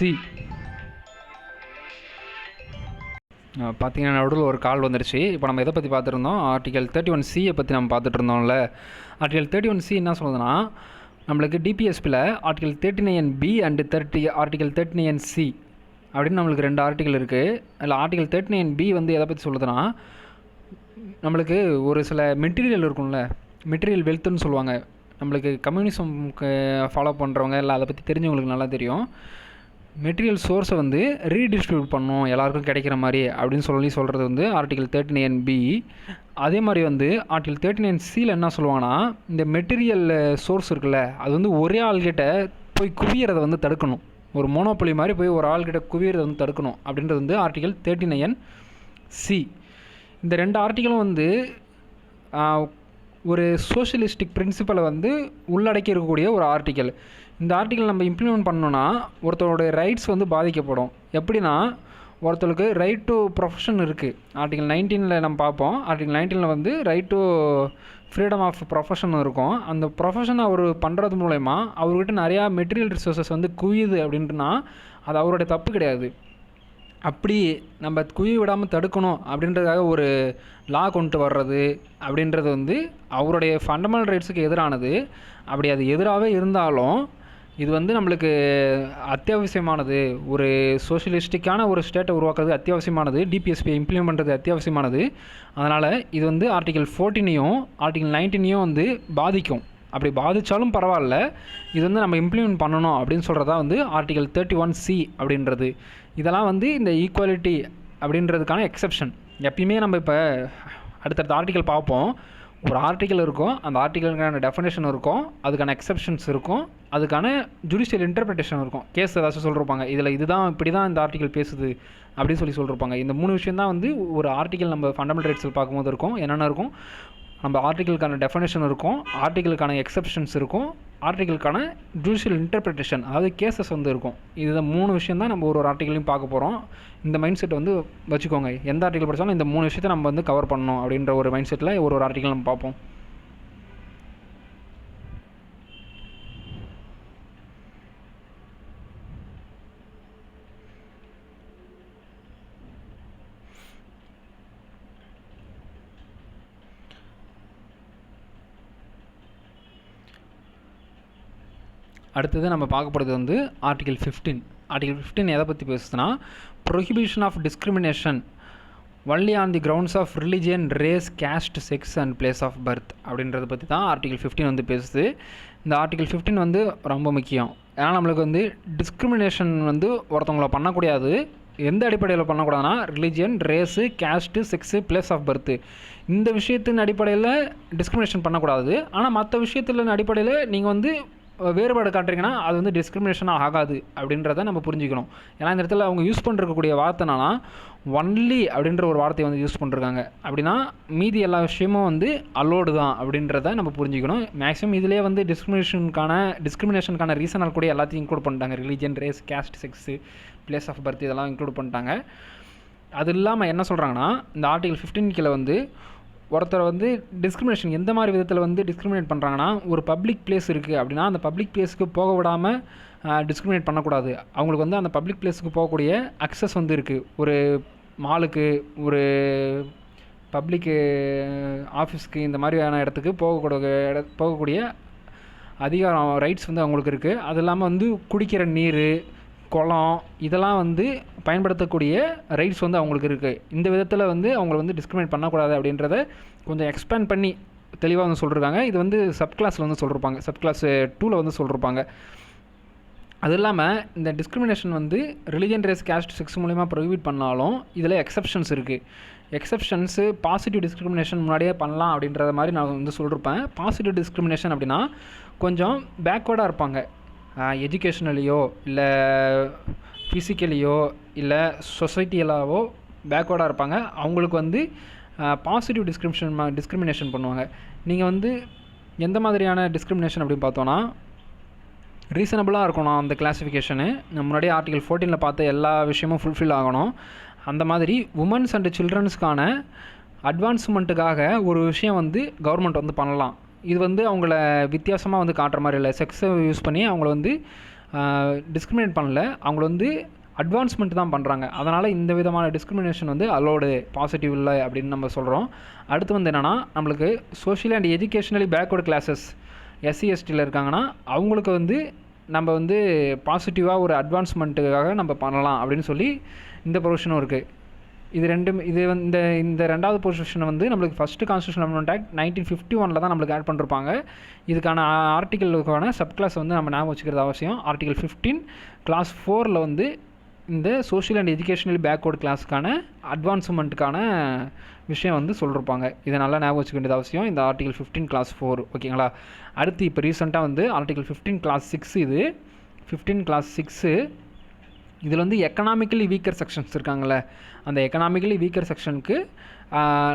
பார்த்தீங்கன்னா நடுவில் ஒரு கால் வந்துருச்சு. இப்போ நம்ம எதை பற்றி பார்த்துருந்தோம்? ஆர்டிகல் 31Cயை பற்றி நம்ம பார்த்துட்டு இருந்தோம்ல. ஆர்டிகல் 31C என்ன சொல்லுதுன்னா, நம்மளுக்கு டிபிஎஸ்பியில் article 39B and article 39C அப்படின்னு நம்மளுக்கு 2 ஆர்டிகல் இருக்குது. அதில் ஆர்டிகல் 39B வந்து எதை பற்றி சொல்லுதுன்னா, நம்மளுக்கு ஒரு சில மெட்டீரியல் இருக்கும்ல, மெட்டீரியல் வெல்த்துன்னு சொல்லுவாங்க. நம்மளுக்கு கம்யூனிசம்க்கு ஃபாலோ பண்ணுறவங்க இல்லை அதை பற்றி தெரிஞ்சவங்களுக்கு நல்லா தெரியும். மெட்டீரியல் சோர்ஸை வந்து ரீடிஸ்ட்ரிபியூட் பண்ணணும் எல்லாருக்கும் கிடைக்கிற மாதிரி அப்படின்னு சொல்கிறது வந்து ஆர்டிகல் 39B. அதே மாதிரி வந்து ஆர்டிகல் 39Cயில் என்ன சொல்லுவாங்கன்னா, இந்த மெட்டீரியல் சோர்ஸ் இருக்குல்ல, அது வந்து ஒரே ஆள்கிட்ட போய் குவியறதை வந்து தடுக்கணும். ஒரு மோனோபொலி மாதிரி போய் ஒரு ஆள்கிட்ட குவியறதை வந்து தடுக்கணும் அப்படின்றது வந்து ஆர்டிகல் 39C. இந்த 2 ஆர்டிகளும் வந்து ஒரு சோஷியலிஸ்டிக் பிரின்சிபலை வந்து உள்ளடக்கி இருக்கக்கூடிய ஒரு ஆர்டிக்கல். இந்த ஆர்டிக்கல் நம்ம இம்ப்ளிமெண்ட் பண்ணோன்னா ஒருத்தரோடைய ரைட்ஸ் வந்து பாதிக்கப்படும். எப்படின்னா, ஒருத்தருக்கு ரைட் டு ப்ரொஃபஷன் இருக்குது. ஆர்டிகல் 19 நம்ம பார்ப்போம். ஆர்டிகல் 19 வந்து right to freedom of profession இருக்கும். அந்த ப்ரொஃபஷனை அவர் பண்ணுறது மூலயமா அவர்கிட்ட நிறையா மெட்டீரியல் ரிசோர்ஸஸ் வந்து குவியுது அப்படின்ட்டுனா அது அவருடைய தப்பு கிடையாது. அப்படி நம்ம குவி விடாமல் தடுக்கணும் அப்படின்றதுக்காக ஒரு லா கொண்டு வர்றது அப்படின்றது வந்து அவருடைய ஃபண்டமெண்டல் ரைட்ஸுக்கு எதிரானது. அப்படி அது எதிராகவே இருந்தாலும் இது வந்து நம்மளுக்கு அத்தியாவசியமானது. ஒரு சோஷியலிஸ்டிக்கான ஒரு ஸ்டேட்டை உருவாக்குறது அத்தியாவசியமானது. டிபிஎஸ்பியை இம்ப்ளிமெண்ட் பண்ணுறது அத்தியாவசியமானது. அதனால் இது வந்து ஆர்டிகல் 14ஐயும் ஆர்டிகல் 19ஐயும் வந்து பாதிக்கும். அப்படி பாதித்தாலும் பரவாயில்ல, இது வந்து நம்ம இம்ப்ளிமெண்ட் பண்ணணும் அப்படின்னு சொல்கிறதா வந்து ஆர்டிகல் 31C அப்படின்றது. இதெல்லாம் வந்து இந்த ஈக்குவாலிட்டி அப்படின்றதுக்கான எக்ஸப்ஷன். எப்பயுமே நம்ம இப்போ அடுத்தடுத்த ஆர்டிகல் பார்ப்போம். ஒரு ஆர்டிக்கல் இருக்கும், அந்த ஆர்டிக்கலுக்கான டெஃபினேஷன் இருக்கும், அதுக்கான எக்ஸப்ஷன்ஸ் இருக்கும், அதுக்கான ஜுடிஷியல் இன்டர்பிரிட்டேஷன் இருக்கும். கேஸ் ஏதாச்சும் சொல்லிருப்பாங்க, இதில் இதுதான் இப்படி தான் இந்த ஆர்டிக்கல் பேசுது அப்படின்னு சொல்லியிருப்பாங்க. இந்த 3 விஷயம் தான் வந்து ஒரு ஆர்டிக்கல் நம்ம ஃபண்டமெண்டல் ரைட்ஸில் பார்க்கும்போது இருக்கும். என்னென்ன இருக்கும்? நம்ம ஆர்டிக்கலுக்கான டெஃபினேஷன் இருக்கும், ஆர்டிக்கலுக்கான எக்ஸப்ஷன்ஸ் இருக்கும், ஆர்டிக்கலுக்கான ஜுடிஷியல் இன்டர்பிரிட்டேஷன், அதாவது கேசஸ் வந்து இருக்கும். இதுதான் 3 விஷயம் தான் நம்ம ஒரு ஆர்டிக்கலையும் பார்க்க போகிறோம். இந்த மைண்ட் செட் வந்து வச்சுக்கோங்க. எந்த ஆர்டிக்கல் படித்தாலும் இந்த 3 விஷயத்தை நம்ம வந்து கவர் பண்ணணும் அப்படின்ற ஒரு மைண்ட் செட்டில் ஒரு ஆர்டிக்கல் நம்ம பார்ப்போம். அடுத்தது நம்ம பார்க்க போகிறது வந்து ஆர்டிகல் 15. ஆர்டிகல் 15 எதை பற்றி பேசுதுன்னா, prohibition of discrimination only on the grounds of religion, race, caste, sex and place of birth அப்படின்றத பற்றி தான் ஆர்டிகல் 15 வந்து பேசுது. இந்த ஆர்டிகல் 15 வந்து ரொம்ப முக்கியம். ஏன்னா நம்மளுக்கு வந்து டிஸ்கிரிமினேஷன் வந்து ஒருத்தவங்கள பண்ணக்கூடாது. எந்த அடிப்படையில் பண்ணக்கூடாதுன்னா, religion, race, caste, sex, place of birth, இந்த விஷயத்தின் அடிப்படையில் டிஸ்கிரிமினேஷன் பண்ணக்கூடாது. ஆனால் மற்ற விஷயத்தின் அடிப்படையில் நீங்கள் வந்து வேறுபாடு காட்டுறீங்கன்னா அது வந்து டிஸ்கிரிமினேஷனாக ஆகாது அப்படின்றத நம்ம புரிஞ்சுக்கணும். ஏன்னா இந்த இடத்துல அவங்க யூஸ் பண்ணிருக்கக்கூடிய வார்த்தைனா ஒன்லி அப்படின்ற ஒரு வார்த்தையை வந்து யூஸ் பண்ணிருக்காங்க. அப்படின்னா மீதி எல்லா விஷயமும் வந்து அலோடு தான் அப்படின்றத நம்ம புரிஞ்சுக்கணும். மேக்ஸிமம் இதிலே வந்து டிஸ்கிரிமினேஷனுக்கான ரீசனால் கூட எல்லாத்தையும் இன்க்ளூட் பண்ணிட்டாங்க. Religion, race, caste, sex, place of birth இதெல்லாம் இன்க்ளூட் பண்ணிட்டாங்க. அது இல்லாமல் என்ன சொல்கிறாங்கன்னா, இந்த ஆர்டிகல் 15 கீழே வந்து ஒருத்தர் வந்து டிஸ்கிரிமினேஷன் எந்த மாதிரி விதத்தில் வந்து டிஸ்கிரிமினேட் பண்ணுறாங்கன்னா, ஒரு பப்ளிக் பிளேஸ் இருக்குது அப்படின்னா அந்த பப்ளிக் பிளேஸுக்கு போக விடாமல் டிஸ்கிரிமினேட் பண்ணக்கூடாது. அவங்களுக்கு வந்து அந்த பப்ளிக் பிளேஸுக்கு போகக்கூடிய அக்சஸ் வந்து இருக்குது. ஒரு மாலுக்கு, ஒரு பப்ளிக்கு ஆஃபீஸ்க்கு, இந்த மாதிரியான இடத்துக்கு போகக்கூடிய அதிகாரம், ரைட்ஸ் வந்து அவங்களுக்கு இருக்குது. அது இல்லாமல் வந்து குடிக்கிற நீர், குளம் இதெல்லாம் வந்து பயன்படுத்தக்கூடிய ரைட்ஸ் வந்து அவங்களுக்கு இருக்குது. இந்த விதத்தில் வந்து அவங்கள வந்து டிஸ்கிரிமினேட் பண்ணக்கூடாது அப்படின்றத கொஞ்சம் எக்ஸ்பேண்ட் பண்ணி தெளிவாக வந்து சொல்லியிருக்காங்க. இது வந்து சப் கிளாஸில் வந்து சொல்லியிருப்பாங்க, சப் கிளாஸ் 2ல் வந்து சொல்லியிருப்பாங்க. அது இல்லாமல் இந்த டிஸ்கிரிமினேஷன் வந்து ரிலிஜன், ரேஸ், கேஸ்ட், செக்ஸ் மூலிமா ப்ரொஹிபிட் பண்ணாலும் இதில் எக்ஸப்ஷன்ஸ் இருக்குது. எக்ஸப்ஷன்ஸு பாசிட்டிவ் டிஸ்கிரிமினேஷன் முன்னாடியே பண்ணலாம் அப்படின்றத மாதிரி நான் வந்து சொல்லியிருப்பேன். பாசிட்டிவ் டிஸ்கிரிமினேஷன் அப்படின்னா கொஞ்சம் பேக்வேர்டாக இருப்பாங்க, எஜுகேஷ்னலியோ இல்லை ஃபிசிக்கலியோ இல்லை சொசைட்டியலாவோ பேக்வேர்டாக இருப்பாங்க. அவங்களுக்கு வந்து பாசிட்டிவ் டிஸ்கிரிமினேஷன் பண்ணுவாங்க. நீங்கள் வந்து எந்த மாதிரியான டிஸ்கிரிமினேஷன் அப்படின்னு பார்த்தோன்னா, ரீசனபிளாக இருக்கணும் அந்த கிளாஸிஃபிகேஷனு. முன்னாடியே ஆர்டிகல் 14 பார்த்த எல்லா விஷயமும் ஃபுல்ஃபில் ஆகணும். அந்த மாதிரி உமன்ஸ் அண்ட் சில்ட்ரன்ஸ்க்கான அட்வான்ஸ்மெண்ட்டுக்காக ஒரு விஷயம் வந்து கவர்மெண்ட் வந்து பண்ணலாம். இது வந்து அவங்கள வித்தியாசமாக வந்து காட்டுற மாதிரி இல்லை, செக்ஸை யூஸ் பண்ணி அவங்கள வந்து டிஸ்கிரிமினேட் பண்ணல, அவங்கள வந்து அட்வான்ஸ்மெண்ட் தான் பண்ணுறாங்க. அதனால் இந்த விதமான டிஸ்கிரிமினேஷன் வந்து அலோடு, பாசிட்டிவ் இல்லை அப்படின்னு நம்ம சொல்கிறோம். அடுத்து வந்து என்னென்னா, நம்மளுக்கு social and educationally backward classes SC எஸ்டியில் இருக்காங்கன்னா அவங்களுக்கு வந்து நம்ம வந்து பாசிட்டிவாக ஒரு அட்வான்ஸ்மெண்ட்டுக்காக நம்ம பண்ணலாம் அப்படின்னு சொல்லி இந்த ப்ரொவிஷனும் இருக்குது. இது ரெண்டும் இது வந்து இந்த ரெண்டாவது பொசிஷன் வந்து நம்மளுக்கு ஃபஸ்ட்டு கான்ஸ்டியூஷன் அமெண்ட்மெண்ட் ஆக்ட் 1951 தான் நம்மளுக்கு ஆட் பண்ணிருப்பாங்க. இதுக்கான ஆர்டிக்கலுக்கான சப் கிளாஸ் வந்து நம்ம ஞாபகம் வச்சுக்கிறது அவசியம். ஆர்டிகல் 15 கிளாஸ் 4 வந்து இந்த சோஷியல் அண்ட் எஜுகேஷனலி பேக்வர்டு கிளாஸுக்கான அட்வான்ஸ்மெண்ட்டுக்கான விஷயம் வந்து சொல்லியிருப்பாங்க. இதை நல்லா ஞாபகம் வச்சுக்க வேண்டியது அவசியம், இந்த ஆர்டிகல் 15 கிளாஸ் 4. ஓகேங்களா? அடுத்து இப்போ ரீசெண்டாக வந்து ஆர்டிகல் 15 கிளாஸ் 6, இது 15 கிளாஸ் 6 இதில் வந்து எக்கனாமிக்கலி வீக்கர் செக்ஷன்ஸ் இருக்காங்களே, அந்த எக்கனாமிக்கலி வீக்கர் செக்ஷனுக்கு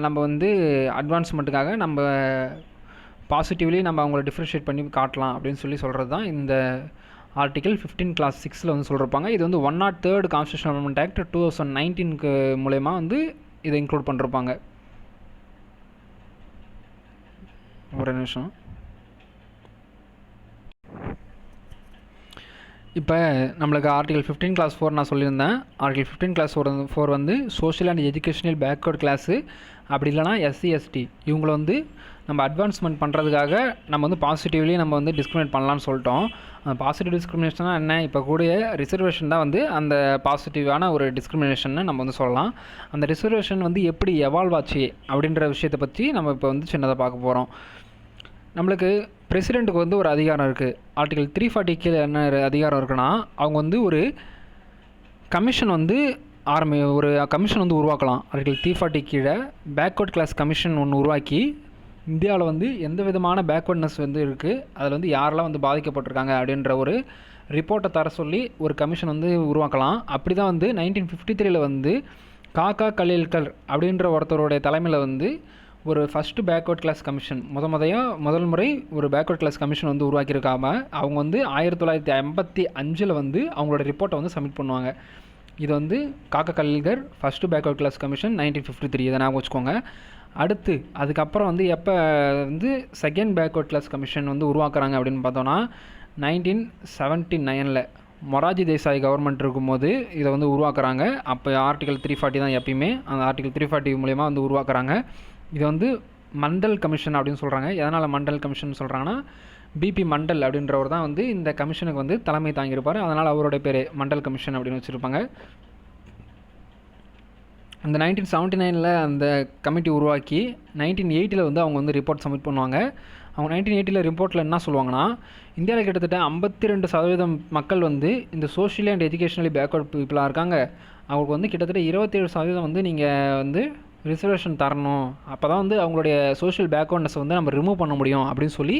நம்ம வந்து அட்வான்ஸ்மெண்ட்டுக்காக நம்ம பாசிட்டிவ்லி நம்ம அவங்கள டிஃப்ரென்ஷியேட் பண்ணி காட்டலாம் அப்படின்னு சொல்லி சொல்கிறது தான் இந்த ஆர்டிகல் 15 கிளாஸ் 6 வந்து சொல்லியிருப்பாங்க. இது வந்து 103rd கான்ஸ்டியூஷன் அமெண்ட்மெண்ட் ஆக்ட் 2019 மூலயமா வந்து இதை இன்க்ளூட் பண்ணிருப்பாங்க. ஒரு நிமிஷம். இப்போ நம்மளுக்கு ஆர்டிகல் 15 கிளாஸ் 4 நான் சொல்லியிருந்தேன். ஆர்டிகல் 15 கிளாஸ் 4 வந்து social and educational backward class, அப்படி இல்லைனா எஸ்சி எஸ்டி இவங்கள வந்து நம்ம அட்வான்ஸ்மெண்ட் பண்ணுறதுக்காக நம்ம வந்து பாசிட்டிவ்லி நம்ம வந்து டிஸ்கிரிமினேட் பண்ணலான்னு சொல்லிட்டோம். அந்த பாசிட்டிவ் டிஸ்கிரிமினேஷனாக என்ன, இப்போ கூடிய ரிசர்வேஷன் தான் வந்து அந்த பாசிட்டிவான ஒரு டிஸ்கிரிமினேஷன் நம்ம வந்து சொல்லலாம். அந்த ரிசர்வேஷன் வந்து எப்படி எவால்வ் ஆச்சு அப்படின்ற விஷயத்தை பற்றி நம்ம இப்போ வந்து சின்னதாக பார்க்க போகிறோம். நம்மளுக்கு பிரசிடெண்ட்டுக்கு வந்து ஒரு அதிகாரம் இருக்குது. ஆர்டிகல் 340 கீழே என்ன அதிகாரம் இருக்குன்னா, அவங்க வந்து ஒரு கமிஷன் வந்து ஒரு கமிஷன் வந்து உருவாக்கலாம். ஆர்டிகல் 340 கீழே பேக்வர்ட் கிளாஸ் கமிஷன் ஒன்று உருவாக்கி இந்தியாவில் வந்து எந்த விதமான பேக்வர்ட்னஸ் வந்து இருக்குது, அதில் வந்து யாரெல்லாம் வந்து பாதிக்கப்பட்டிருக்காங்க அப்படின்ற ஒரு ரிப்போர்ட்டை தர சொல்லி ஒரு கமிஷன் வந்து உருவாக்கலாம். அப்படி தான் வந்து 1953 வந்து காக்கா கலீல்கர் அப்படின்ற ஒருத்தருடைய தலைமையில் வந்து ஒரு ஃபஸ்ட்டு பேக்வர்ட் கிளாஸ் கமிஷன் முதல் முறை ஒரு பேக்வர்ட் கிளாஸ் கமிஷன் வந்து உருவாக்கியிருக்காம அவங்க வந்து 1955 வந்து அவங்களோட ரிப்போர்ட்டை வந்து சப்மிட் பண்ணுவாங்க. இது வந்து காக்கா கலீல்கர் ஃபஸ்ட்டு பேக்வர்ட் கிளாஸ் கமிஷன் 1953, இதை ஞாபகம் வச்சுக்கோங்க. அடுத்து அதுக்கப்புறம் வந்து எப்போ வந்து செகண்ட் பேக்வர்ட் கிளாஸ் கமிஷன் வந்து உருவாக்குறாங்க அப்படின்னு பார்த்தோன்னா 1979 மொராஜி தேசாய் கவர்மெண்ட் இருக்கும்போது இதை வந்து உருவாக்குறாங்க. அப்போ ஆர்டிகல் 340 தான் எப்பயுமே, அந்த ஆர்டிகல் 340 மூலயமா வந்து உருவாக்குறாங்க. இது வந்து மண்டல் கமிஷன் அப்படின்னு சொல்கிறாங்க. எதனால் மண்டல் கமிஷன் சொல்கிறாங்கன்னா, பிபி மண்டல் அப்படின்றவர் தான் வந்து இந்த கமிஷனுக்கு வந்து தலைமை தாங்கியிருப்பார். அதனால் அவரோட பேர் மண்டல் கமிஷன் அப்படின்னு வச்சுருப்பாங்க. அந்த 1979 அந்த கமிட்டி உருவாக்கி 1980 வந்து அவங்க வந்து ரிப்போர்ட் சப்மிட் பண்ணுவாங்க. அவங்க 1980 ரிப்போர்ட்டில் என்ன சொல்லுவாங்கன்னா, இந்தியாவில் கிட்டத்தட்ட 52% மக்கள் வந்து இந்த சோஷியலி அண்ட் எஜுகேஷனலி பேக்வர்ட் பீப்புளாக இருக்காங்க. அவங்களுக்கு வந்து கிட்டத்தட்ட 27% வந்து நீங்கள் வந்து ரிசர்வேஷன் தரணும், அப்போ தான் வந்து அவங்களுடைய சோஷியல் பேக்வர்ட்னஸ் வந்து நம்ம ரிமூவ் பண்ண முடியும் அப்படின்னு சொல்லி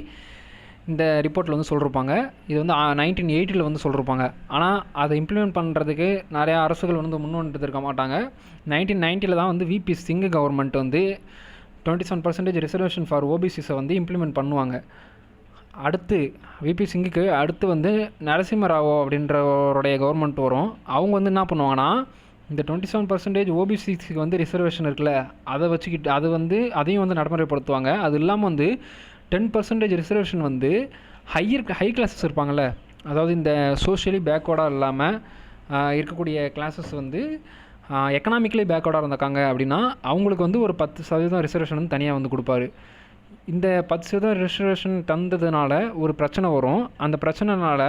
இந்த ரிப்போர்ட்டில் வந்து சொல்லியிருப்பாங்க. இது வந்து 1980 வந்து சொல்லியிருப்பாங்க. ஆனால் அதை இம்ப்ளிமெண்ட் பண்ணுறதுக்கு நிறையா அரசுகள் வந்து முன் வந்துட்டு இருக்க மாட்டாங்க. 1990 தான் வந்து விபி சிங் கவர்மெண்ட் வந்து 27% ரிசர்வேஷன் ஃபார் ஓபிசிஸை வந்து இம்ப்ளிமெண்ட் பண்ணுவாங்க. அடுத்து விபி சிங்குக்கு அடுத்து வந்து நரசிம்மராவோ அப்படின்றவருடைய கவர்மெண்ட் வரும். அவங்க வந்து என்ன பண்ணுவாங்கன்னா, இந்த 27% ஓபிசிக்கு வந்து ரிசர்வேஷன் இருக்குல்ல, அதை வச்சுக்கிட்டு அதையும் வந்து நடைமுறைப்படுத்துவாங்க. அது இல்லாமல் வந்து 10% ரிசர்வேஷன் வந்து ஹை கிளாஸஸ் இருப்பாங்கள்ல, அதாவது இந்த சோஷியலி பேக்வர்டாக இல்லாமல் இருக்கக்கூடிய கிளாஸஸ் வந்து எக்கனாமிக்கலி பேக்வர்டாக இருந்திருக்காங்க அப்படின்னா அவங்களுக்கு வந்து ஒரு 10% ரிசர்வேஷன் வந்து தனியாக வந்து கொடுப்பாரு. இந்த 10% ரிசர்வேஷன் தந்ததுனால ஒரு பிரச்சனை வரும். அந்த பிரச்சனைனால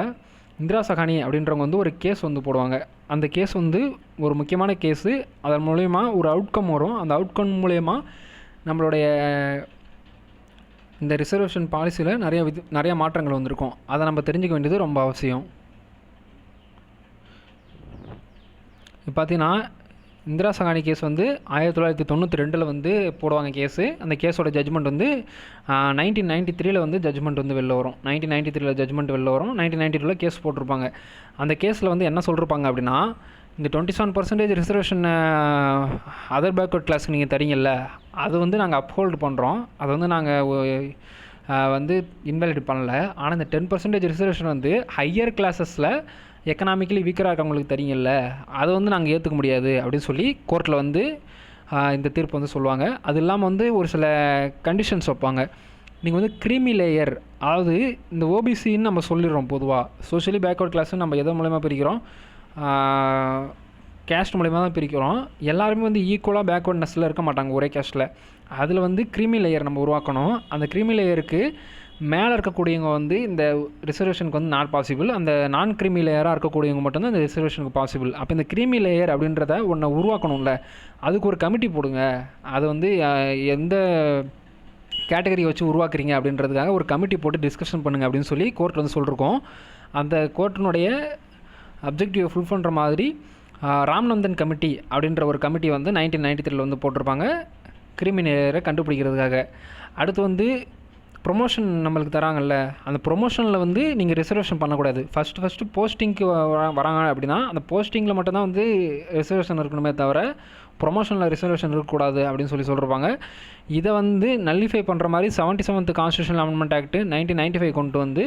இந்திரா சகானி அப்படின்றவங்க வந்து ஒரு கேஸ் வந்து போடுவாங்க. அந்த கேஸ் வந்து ஒரு முக்கியமான கேஸு. அதன் மூலயமா ஒரு அவுட்கம் வரும். அந்த அவுட்கம் மூலயமா நம்மளுடைய இந்த ரிசர்வேஷன் பாலிசியில் நிறைய மாற்றங்கள் வந்திருக்கும். அதை நம்ம தெரிஞ்சுக்க வேண்டியது ரொம்ப அவசியம். இப்போ பார்த்தீங்கன்னா இந்திரா சகானி கேஸ் வந்து 1992 வந்து போடுவாங்க கேஸு. அந்த கேஸோட ஜட்ஜ்மெண்ட் வந்து 1993 வந்து ஜட்ஜ்மெண்ட் வந்து வெளில வரும். 1993 ஜட்ஜ்மெண்ட் வெளில வரும். 1992 கேஸ் போட்டிருப்பாங்க. அந்த கேஸில் வந்து என்ன சொல்லியிருப்பாங்க அப்படின்னா, இந்த 27% ரிசர்வேஷன் அதர் பேக்வர்ட் கிளாஸ்க்கு நீங்கள் தரீங்கல்ல, அது வந்து நாங்கள் அப்ஹோல்டு பண்ணுறோம். அதை வந்து நாங்கள் வந்து இன்வாலிட் பண்ணல. ஆனால் இந்த 10% ரிசர்வேஷன் வந்து ஹையர் கிளாஸஸில் எக்கனாமிக்கலி வீக்கராக இருக்கவங்களுக்கு தெரியும்ல, அதை வந்து நாங்கள் ஏற்றுக்க முடியாது அப்படின்னு சொல்லி கோர்ட்டில் வந்து இந்த தீர்ப்பு வந்து சொல்லுவாங்க. அது இல்லாமல் வந்து ஒரு சில கண்டிஷன்ஸ் வைப்பாங்க. நீங்கள் வந்து க்ரீமி லேயர், அதாவது இந்த ஓபிசின்னு நம்ம சொல்லிடுறோம் பொதுவாக. சோஷியலி பேக்வர்ட் கிளாஸ்ன்னு நம்ம எதன் மூலயமா பிரிக்கிறோம்? கேஸ்ட் மூலயமா தான் பிரிக்கிறோம். எல்லாருமே வந்து ஈக்குவலாக பேக்வர்ட்னஸில் இருக்க மாட்டாங்க ஒரே கேஸ்ட்டில். அதில் வந்து க்ரீமி லேயர் நம்ம உருவாக்கணும். அந்த க்ரீமி லேயருக்கு மேலே இருக்கக்கூடியவங்க வந்து இந்த ரிசர்வேஷனுக்கு வந்து நாட் பாசிபிள். அந்த நான் க்ரீமி லேயராக இருக்கக்கூடியவங்க மட்டும்தான் இந்த ரிசர்வேஷனுக்கு பாசிபிள். அப்போ இந்த க்ரீமி லேயர் அப்படின்றத ஒன்றை உருவாக்கணும்ல, அதுக்கு ஒரு கமிட்டி போடுங்க. அது வந்து எந்த கேட்டகரி வச்சு உருவாக்குறீங்க அப்படின்றதுக்காக ஒரு கமிட்டி போட்டு டிஸ்கஷன் பண்ணுங்கள் அப்படின்னு சொல்லி கோர்ட் வந்து சொல்லியிருக்கோம். அந்த கோர்ட்டினுடைய அப்ஜெக்டிவை ஃபுல் பண்ணுற மாதிரி ராம்நந்தன் கமிட்டி அப்படின்ற ஒரு கமிட்டி வந்து 1993 வந்து போட்டிருப்பாங்க கிரிமினலை கண்டுபிடிக்கிறதுக்காக. அடுத்து வந்து ப்ரொமோஷன் நம்மளுக்கு தராங்கல்ல, அந்த ப்ரொமோஷனில் வந்து நீங்கள் ரிசர்வேஷன் பண்ணக்கூடாது. ஃபஸ்ட்டு போஸ்டிங்க்கு வராங்க அப்படின்னா அந்த போஸ்டிங்கில் மட்டும்தான் வந்து ரிசர்வேஷன் இருக்கணுமே தவிர ப்ரொமோஷனில் ரிசர்வேஷன் இருக்கக்கூடாது அப்படின்னு சொல்லியிருப்பாங்க. இதை வந்து நல்லிஃபை பண்ணுற மாதிரி 77th கான்ஸ்டியூஷனல் அமெண்ட்மெண்ட் ஆக்ட் 1995 கொண்டு வந்து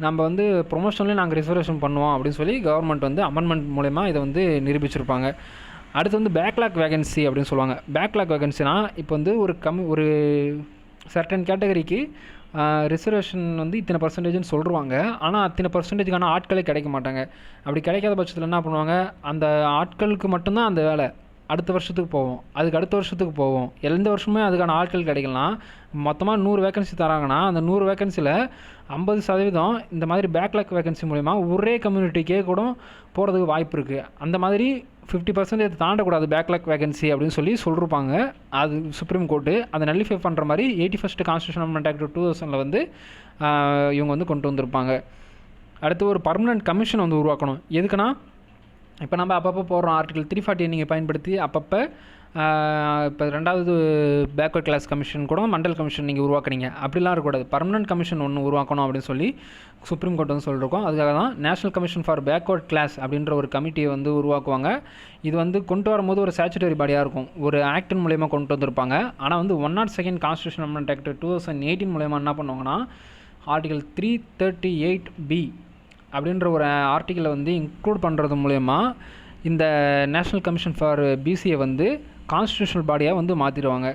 நம்ம வந்து ப்ரொமோஷன்லேயே நாங்கள் ரிசர்வேஷன் பண்ணுவோம் அப்படின்னு சொல்லி கவர்மெண்ட் வந்து அமெண்ட்மெண்ட் மூலமா இதை வந்து நிரூபிச்சிருப்பாங்க. அடுத்து வந்து பேக்லாக் வேகன்சி அப்படின்னு சொல்லுவாங்க. பேக்லாக் வேகன்சினா இப்போ வந்து ஒரு சர்டன் கேட்டகரிக்கு ரிசர்வேஷன் வந்து இத்தனை பர்சன்டேஜ்னு சொல்லுவாங்க. ஆனால் அத்தனை பர்சன்டேஜுக்கான ஆட்களே கிடைக்க மாட்டாங்க. அப்படி கிடைக்காத பட்சத்தில் என்ன பண்ணுவாங்க, அந்த ஆட்களுக்கு மட்டும்தான் அந்த வேலை அடுத்த வருஷத்துக்கு போவோம், அதுக்கு அடுத்த வருஷத்துக்கு போவோம். எந்த வருஷமே அதுக்கான ஆட்கள் கிடைக்கலாம். மொத்தமாக 100 வேகன்சி தராங்கன்னா அந்த 100 வேகன்சியில் 50% இந்த மாதிரி பேக்லாக் வேகன்சி மூலிமா ஒரே கம்யூனிட்டிக்கே கூட போகிறதுக்கு வாய்ப்பு இருக்குது. அந்த மாதிரி 50% தாண்டக்கூடாது பேக்லாக் வேகன்சி அப்படின்னு சொல்லியிருப்பாங்க. அது சுப்ரீம் கோர்ட்டு அதை நல்லிஃபை பண்ணுற மாதிரி 81st கான்ஸ்டியூஷன் அமெண்ட்மெண்ட் ஆக்ட் 2000 வந்து இவங்க வந்து கொண்டு வந்திருப்பாங்க. அடுத்து ஒரு பர்மனெண்ட் கமிஷன் வந்து உருவாக்கணும். எதுக்குன்னா, இப்போ நம்ம அப்பப்போ போடுறோம் ஆர்டிகல் 340 நீங்கள் பயன்படுத்தி அப்பப்போ இப்போ 2வது பேக்வர்ட் கிளாஸ் கமிஷன் கூட மண்டல் கமிஷன் நீங்கள் உருவாக்குறீங்க. அப்படிலாம் இருக்கக்கூடாது. பர்மனெண்ட் கமிஷன் ஒன்று உருவாக்கணும் அப்படின்னு சொல்லி சுப்ரீம் கோர்ட் வந்து சொல்லியிருக்கோம். அதுக்காக தான் national commission for backward class அப்படின்ற ஒரு கமிட்டியை வந்து உருவாக்குவாங்க. இது வந்து கொண்டு வரும்போது ஒரு ஸ்டாச்சுட்டரி பாடியாக இருக்கும், ஒரு ஆக்டின் மூலயமா கொண்டு வந்திருப்பாங்க. ஆனால் வந்து 102nd கான்ஸ்டியூஷன் அமெண்ட்மெண்ட் ஆக்ட் 2018 மூலயமா என்ன பண்ணுவாங்கன்னா, ஆர்டிகல் 338B அப்படின்ற ஒரு ஆர்டிக்கலை வந்து இன்க்ளூட் பண்ணுறது மூலயமா இந்த நேஷ்னல் கமிஷன் ஃபார் பிசியை வந்து கான்ஸ்டியூஷனல் பாடியாக வந்து மாற்றிடுவாங்க.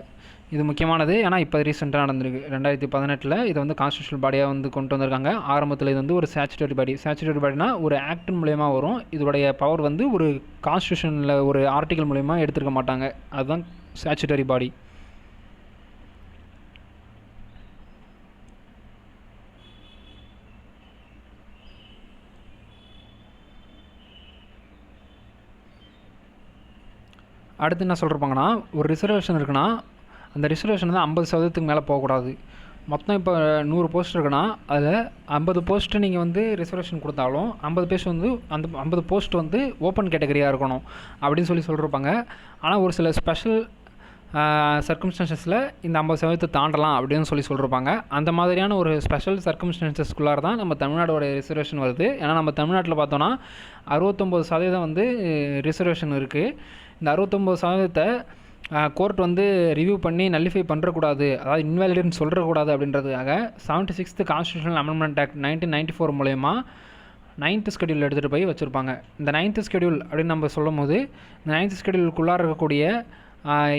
இது முக்கியமானது. ஏன்னா இப்போ ரீசெண்டாக நடந்திருக்கு 2018 இதை வந்து கான்ஸ்டியூஷனல் பாடியாக வந்து கொண்டு வந்திருக்காங்க. ஆரம்பத்தில் இது வந்து ஒரு ஸ்டாச்சுட்டரி பாடினா ஒரு ஆக்ட் மூலயமா வரும். இதோடைய பவர் வந்து ஒரு கான்ஸ்டியூஷனில் ஒரு ஆர்டிக்கல் மூலயமா எடுத்துருக்க மாட்டாங்க. அதுதான் ஸ்டாச்சுட்டரி பாடி. அடுத்து என்ன சொல்லிருப்பாங்கன்னா, ஒரு ரிசர்வேஷன் இருக்குன்னா அந்த ரிசர்வேஷன் வந்து 50% மேலே போகக்கூடாது. மொத்தம் இப்போ 100 போஸ்ட் இருக்குன்னா அதில் 50 போஸ்ட்டு நீங்கள் வந்து ரிசர்வேஷன் கொடுத்தாலும் 50 பேர் வந்து அந்த 50 போஸ்ட் வந்து ஓப்பன் கேட்டகரியாக இருக்கணும் அப்படின்னு சொல்லியிருப்பாங்க. ஆனால் ஒரு சில ஸ்பெஷல் சர்க்கம்ஸ்டான்சஸில் இந்த 50% தாண்டலாம் அப்படின்னு சொல்லியிருப்பாங்க. அந்த மாதிரியான ஒரு ஸ்பெஷல் சர்க்கம்ஸ்டான்சஸ்குள்ளார தான் நம்ம தமிழ்நாடோட ரிசர்வேஷன் வருது. ஏன்னா நம்ம தமிழ்நாட்டில் பார்த்தோன்னா 69% வந்து ரிசர்வேஷன் இருக்குது. இந்த 69% கோர்ட் வந்து ரிவ்யூ பண்ணி நல்லிஃபை பண்ணுறக்கூடாது, அதாவது இன்வாலிடுன்னு சொல்கிறக்கூடாது அப்படின்றதுக்காக 76th கான்ஸ்டியூஷனல் அமெண்ட்மெண்ட் ஆக்ட் 1994 மூலயமா 9th ஸ்கெடியூல் எடுத்துகிட்டு போய் வச்சுருப்பாங்க. இந்த 9th ஸ்கெடியூல் அப்படின்னு நம்ம சொல்லும் போது இந்த 9th ஸ்கெடியூலுக்குள்ளார இருக்கக்கூடிய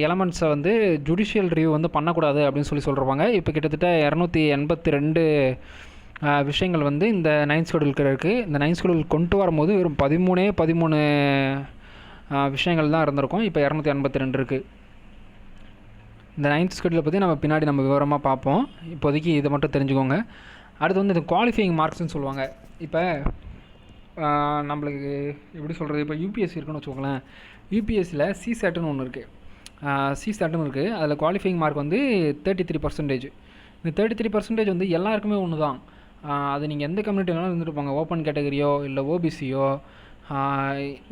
எலமெண்ட்ஸை வந்து ஜுடிஷியல் ரிவ்யூ வந்து பண்ணக்கூடாது அப்படின்னு சொல்லியிருப்பாங்க. இப்போ கிட்டத்தட்ட 282 விஷயங்கள் வந்து இந்த 9th ஸ்கெடியூலுக்கு இருக்குது. இந்த 9th ஸ்கெடியூல் கொண்டு வரும்போது வெறும் 13 விஷயங்கள் தான் இருந்திருக்கும். இப்போ 282 இருக்குது. இந்த 9th ஸ்கெடியூலை பற்றி நம்ம பின்னாடி நம்ம விவரமாக பார்ப்போம். இப்போதைக்கு இதை மட்டும் தெரிஞ்சுக்கோங்க. அடுத்து வந்து இந்த குவாலிஃபையிங் மார்க்ஸ்னு சொல்லுவாங்க. இப்போ நம்மளுக்கு எப்படி சொல்கிறது, இப்போ யூபிஎஸ்சி இருக்குன்னு வச்சுக்கோங்களேன். யூபிஎஸ்சியில் சிசேட்டுன்னு ஒன்று இருக்குது. சிசேட்டுன்னு இருக்குது. அதில் குவாலிஃபையிங் மார்க் வந்து 33%. இந்த 33% வந்து எல்லாருக்குமே ஒன்று தான். அது நீங்கள் எந்த கம்யூனிட்டினாலும் இருந்துருப்பாங்க, ஓப்பன் கேட்டகரியோ இல்லை ஓபிசியோ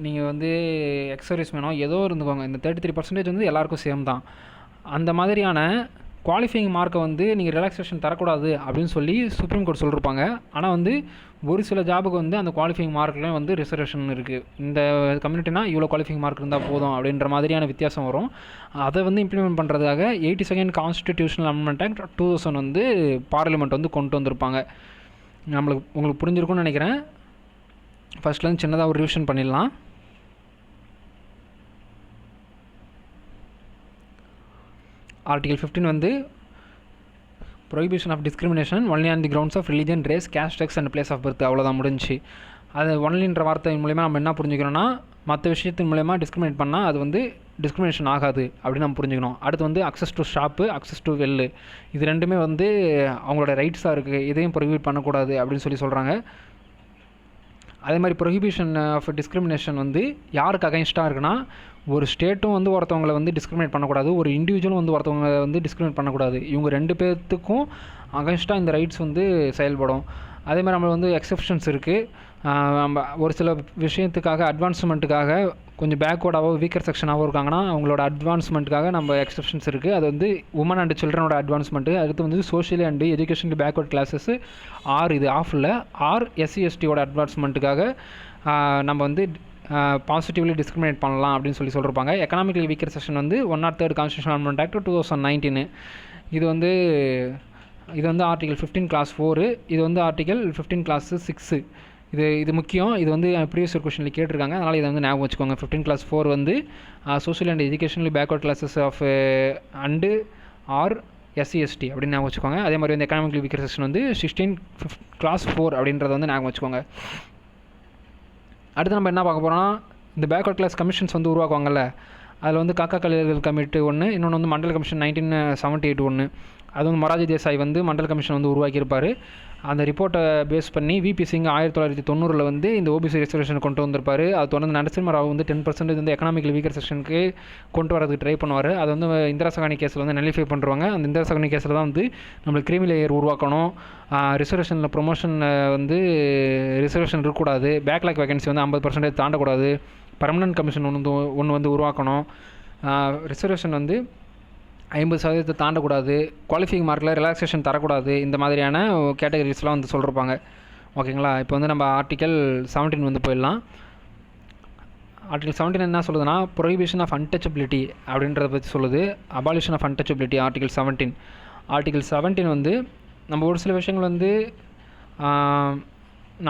நீங்கள் வந்து எக்ஸர்வீஸ் வேணும் ஏதோ இருந்துக்கோங்க. இந்த 33% வந்து எல்லாேருக்கும் சேம் தான். அந்த மாதிரியான குவாலிஃபையிங் மார்க்கை வந்து நீங்கள் ரிலாக்ஸேஷன் தரக்கூடாது அப்படின்னு சொல்லி சுப்ரீம் கோர்ட் சொல்லியிருப்பாங்க. ஆனால் வந்து ஒரு சில ஜாபுக்கு வந்து அந்த குவாலிஃபையிங் மார்க்லேயும் வந்து ரிசர்வேஷன் இருக்குது. இந்த கம்யூனிட்டினா இவ்வளோ குவாலிஃபையிங் மார்க் இருந்தால் போதும் அப்படின்ற மாதிரியான வித்தியாசம் வரும். அதை வந்து இம்ப்ளிமெண்ட் பண்ணுறதுக்காக 82nd கான்ஸ்டிடியூஷனல் அமெண்ட்மெண்ட் ஆக்ட் 2000 வந்து பார்லிமெண்ட் வந்து கொண்டு வந்திருப்பாங்க. உங்களுக்கு புரிஞ்சிருக்கும்னு நினைக்கிறேன். ஃபஸ்ட்லேருந்து சின்னதாக ஒரு ரிவிஷன் பண்ணிடலாம். ஆர்டிகல் 15 வந்து prohibition of discrimination only on the grounds of religion, race, caste, sex and place of birth. அவ்வளோதான், முடிஞ்சு. அது ஒன்லின்ற வார்த்தை மூலயமா நம்ம என்ன புரிஞ்சுக்கிறோன்னா, மற்ற விஷயத்தின் மூலயமா டிஸ்கிரிமினேட் பண்ணால் அது வந்து டிஸ்கிரிமினேஷன் ஆகாது அப்படின்னு நம்ம புரிஞ்சுக்கணும். அடுத்து வந்து access to shop, access to well, இது ரெண்டுமே வந்து அவங்களோட ரைட்ஸாக இருக்குது. இதையும் ப்ரொஹிபிட் பண்ணக்கூடாது அப்படின்னு சொல்கிறாங்க. அதே மாதிரி ப்ரொஹிபிஷன் ஆஃப் டிஸ்கிரிமினேஷன் வந்து யாருக்கு அகைன்ஸ்டாக இருக்குன்னா, ஒரு ஸ்டேட்டும் வந்து ஒருத்தவங்களை வந்து டிஸ்கிரிமினேட் பண்ணக்கூடாது, ஒரு இண்டிவிஜுவலும் வந்து ஒருத்தவங்க வந்து டிஸ்கிரிமினேட் பண்ணக்கூடாது. இவங்க 2 பேர்த்துக்கும் அகைன்ஸ்டாக இந்த ரைட்ஸ் வந்து செயல்படும். அதே மாதிரி நம்ம வந்து எக்ஸப்ஷன்ஸ் இருக்குது. நம்ம ஒரு சில விஷயத்துக்காக அட்வான்ஸ்மெண்ட்டுக்காக கொஞ்சம் பேக்வேர்டாகவோ வீக்கர் செக்ஷனாகவோ இருக்காங்கன்னா அவங்களோட அட்வான்ஸ்மெண்ட்டுக்காக நம்ம எக்ஸப்ஷன்ஸ் இருக்குது. அது வந்து உமன் அண்ட் சில்ட்ரனோட அட்வான்ஸ்மெண்ட்டு. அடுத்து வந்து socially and educationally backward classes இது ஆஃபில் SC STயோட அட்வான்ஸ்மெண்ட்டுக்காக நம்ம வந்து பாசிட்டிவ்லி டிஸ்கிரிமினேட் பண்ணலாம் அப்படின்னு சொல்லியிருப்பாங்க. எக்கனாமிக்கலி வீக்கர் செக்ஷன் வந்து 103rd கான்ஸ்டிடியூஷனல் அமெண்ட்மெண்ட் ஆக்ட் 2019. இது வந்து ஆர்டிகல் 15 கிளாஸ் 4. இது வந்து ஆர்டிகல் 15 கிளாஸ் 6. இது முக்கியம். இது வந்து ப்ரீவியஸ் கொஸ்டினில் கேட்டிருக்காங்க, அதனால் இதை வந்து ஞாபகம் வச்சுக்கோங்க. 15 கிளாஸ் 4 வந்து social and educationally backward classes of and SC ST அப்படின்னு ஞாபகம் வச்சுக்கோங்க. அதே மாதிரி வந்து எக்கனாமிக்கலி வீக்கர் செக்ஷன் வந்து 16 கிளாஸ் 4 அப்படின்றத வந்து ஞாபகம் வச்சுக்கோங்க. அடுத்து நம்ம என்ன பார்க்க போகிறோம்னா, இந்த பேக்வர்ட் கிளாஸ் கமிஷன்ஸ் வந்து உருவாக்குவாங்கல்ல, அதில் வந்து காக்கா கலைஞர்கள் கமிட்டி ஒன்று, இன்னொன்று வந்து மண்டல் கமிஷன் 1978 ஒன்று. அது வந்து மொராஜி தேசாய் வந்து மண்டல் கமிஷன் வந்து உருவாக்கியிருப்பார். அந்த ரிப்போர்ட்டை பேஸ் பண்ணி VP சிங் 1990 வந்து இந்த OBC ரிசர்வேஷன் கொண்டு வந்திருப்பார். அது தொடர்ந்து நரசிம்ம ராவ் வந்து 10% வந்து எக்கனாமிக்கல் வீக்கர் செக்ஷனுக்கு கொண்டு வரதுக்கு ட்ரை பண்ணுவார். அது வந்து இந்திரா சகானி கேஸில் வந்து நலிஃபை பண்ணுறாங்க. அந்த இந்திரா சகானி கேஸில் தான் வந்து நம்மளுக்கு கிரீமி லேயர் உருவாக்கணும், ரிசர்வேஷனில் ப்ரொமோஷன் வந்து ரிசர்வேஷன் இருக்கக்கூடாது, பேக்லாக் வேகன்சி வந்து 50% தாண்டக்கூடாது, பர்மனன்ட் கமிஷன் ஒன்று வந்து உருவாக்கணும், ரிசர்வேஷன் வந்து 50% தாண்டக்கூடாது, குவாலிஃபையிங் மார்க்கில் ரிலாக்ஸேஷன் தரக்கூடாது, இந்த மாதிரியான கேட்டகரிஸ்லாம் வந்து சொல்லியிருப்பாங்க. ஓகேங்களா? இப்போ வந்து நம்ம ஆர்டிகல் 17 வந்து போயிடலாம். ஆர்டிகல் 17 என்ன சொல்லுதுன்னா, ப்ரொஹிபிஷன் ஆஃப் அன்டச்சபிலிட்டி அப்படின்றத பற்றி சொல்லுது. Abolition of untouchability article 17. Article 17 வந்து நம்ம ஒரு சில விஷயங்கள் வந்து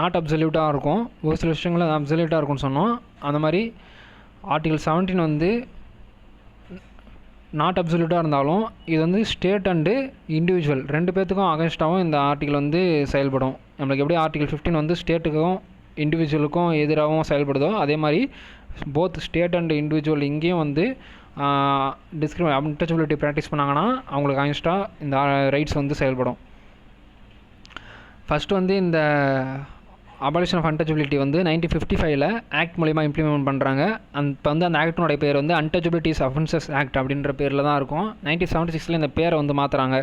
நாட் அப்சல்யூட்டாக இருக்கும், ஒரு சில விஷயங்கள் அப்சல்யூட்டாக இருக்கும்னு சொன்னோம். அந்த மாதிரி ஆர்டிகல் 17 வந்து நாட் அப்சல்யூட்டாக இருந்தாலும் இது வந்து ஸ்டேட் அண்டு இண்டிவிஜுவல் 2 பேர்த்துக்கும் அகேன்ஸ்டாகவும் இந்த ஆர்டிகல் வந்து செயல்படும். நம்மளுக்கு எப்படி ஆர்டிகல் 15 வந்து ஸ்டேட்டுக்கும் இண்டிவிஜுவலுக்கும் எதிராகவும் செயல்படுதோ, அதே மாதிரி போத் ஸ்டேட் அண்ட் இண்டிவிஜுவல் இங்கேயும் வந்து அன்டச்சபிலிட்டி ப்ராக்டிஸ் பண்ணாங்கன்னா அவங்களுக்கு அகேன்ஸ்டாக இந்த ரைட்ஸ் வந்து செயல்படும். ஃபஸ்ட்டு வந்து இந்த அபாலிஷன் ஆஃப் அன்டச்சபிலிட்டி வந்து 1955 ஆக்ட் மூலிமா இம்ப்ளிமெண்ட் பண்ணுறாங்க. இப்போ வந்து அந்த ஆக்டினுடைய பேர் வந்து அன்டச்சபிலிட்டிஸ் அஃபென்சஸ் ஆக்ட் அப்படின்ற பேரில் தான் இருக்கும். 1976 இந்த பேரை வந்து மாற்றுறாங்க.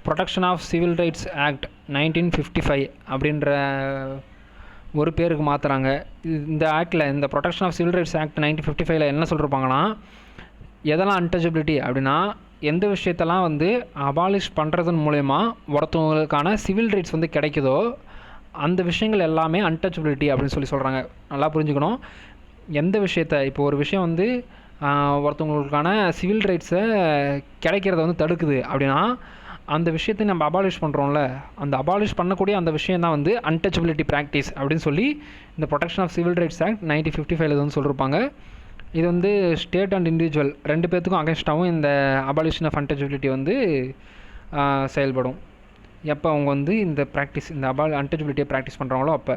Protection of civil rights act 1955 அப்படின்ற ஒரு பேருக்கு மாற்றுறாங்க. இந்த ஆக்டில் இந்த protection of civil rights act 1955 என்ன சொல்லியிருப்பாங்கன்னா, எதெல்லாம் அன்டச்சபிலிட்டி அப்படின்னா, எந்த விஷயத்தெல்லாம் வந்து அபாலிஷ் பண்ணுறதன் மூலயமா ஒருத்தவங்களுக்கான சிவில் ரைட்ஸ் வந்து கிடைக்குதோ அந்த விஷயங்கள் எல்லாமே அன்டச்சபிலிட்டி அப்படின்னு சொல்கிறாங்க. நல்லா புரிஞ்சுக்கணும். எந்த விஷயத்தை, இப்போ ஒரு விஷயம் வந்து ஒருத்தவங்களுக்கான சிவில் ரைட்ஸை கிடைக்கிறத வந்து தடுக்குது அப்படின்னா அந்த விஷயத்தை நம்ம அபாலிஷ் பண்ணுறோம்ல, அந்த அபாலிஷ் பண்ணக்கூடிய அந்த விஷயம் தான் வந்து அன்டச்சபிலிட்டி ப்ராக்டிஸ் அப்படின்னு சொல்லி இந்த protection of civil rights act 1955 வந்து சொல்லியிருப்பாங்க. இது வந்து ஸ்டேட் அண்ட் இண்டிவிஜுவல் 2 பேர்த்துக்கும் அகேன்ஸ்டாகவும் இந்த அபாலிஷன் ஆஃப் அன்டச்சபிலிட்டி வந்து செயல்படும். எப்போ அவங்க வந்து இந்த ப்ராக்டிஸ், இந்த அன்டச்சபிலிட்டியை ப்ராக்டிஸ் பண்ணுறாங்களோ அப்போ.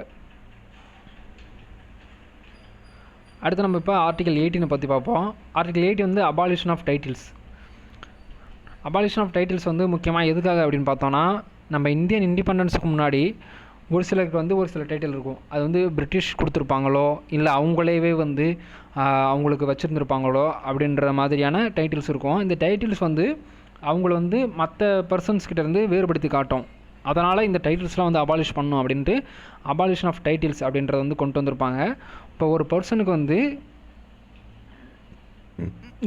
அடுத்து நம்ம இப்போ ஆர்டிகல் 18 பற்றி பார்ப்போம். ஆர்டிகல் 18 வந்து abolition of titles. Abolition of titles வந்து முக்கியமாக எதுக்காக அப்படின்னு பார்த்தோன்னா, நம்ம இந்தியன் இண்டிபெண்டன்ஸுக்கு முன்னாடி ஒரு சிலருக்கு வந்து ஒரு சில டைட்டில் இருக்கும். அது வந்து பிரிட்டிஷ் கொடுத்துருப்பாங்களோ இல்லை அவங்களேவே வந்து அவங்களுக்கு வச்சுருந்துருப்பாங்களோ அப்படின்ற மாதிரியான டைட்டில்ஸ் இருக்கும். இந்த டைட்டில்ஸ் வந்து அவங்கள வந்து மற்ற பர்சன்ஸ்கிட்டேருந்து வேறுபடுத்தி காட்டும். அதனால் இந்த டைட்டில்ஸ்லாம் வந்து அபாலிஷ் பண்ணணும் அப்படின்ட்டு அபாலிஷன் ஆஃப் டைட்டில்ஸ் அப்படின்றத வந்து கொண்டு வந்திருப்பாங்க. இப்போ ஒரு பர்சனுக்கு வந்து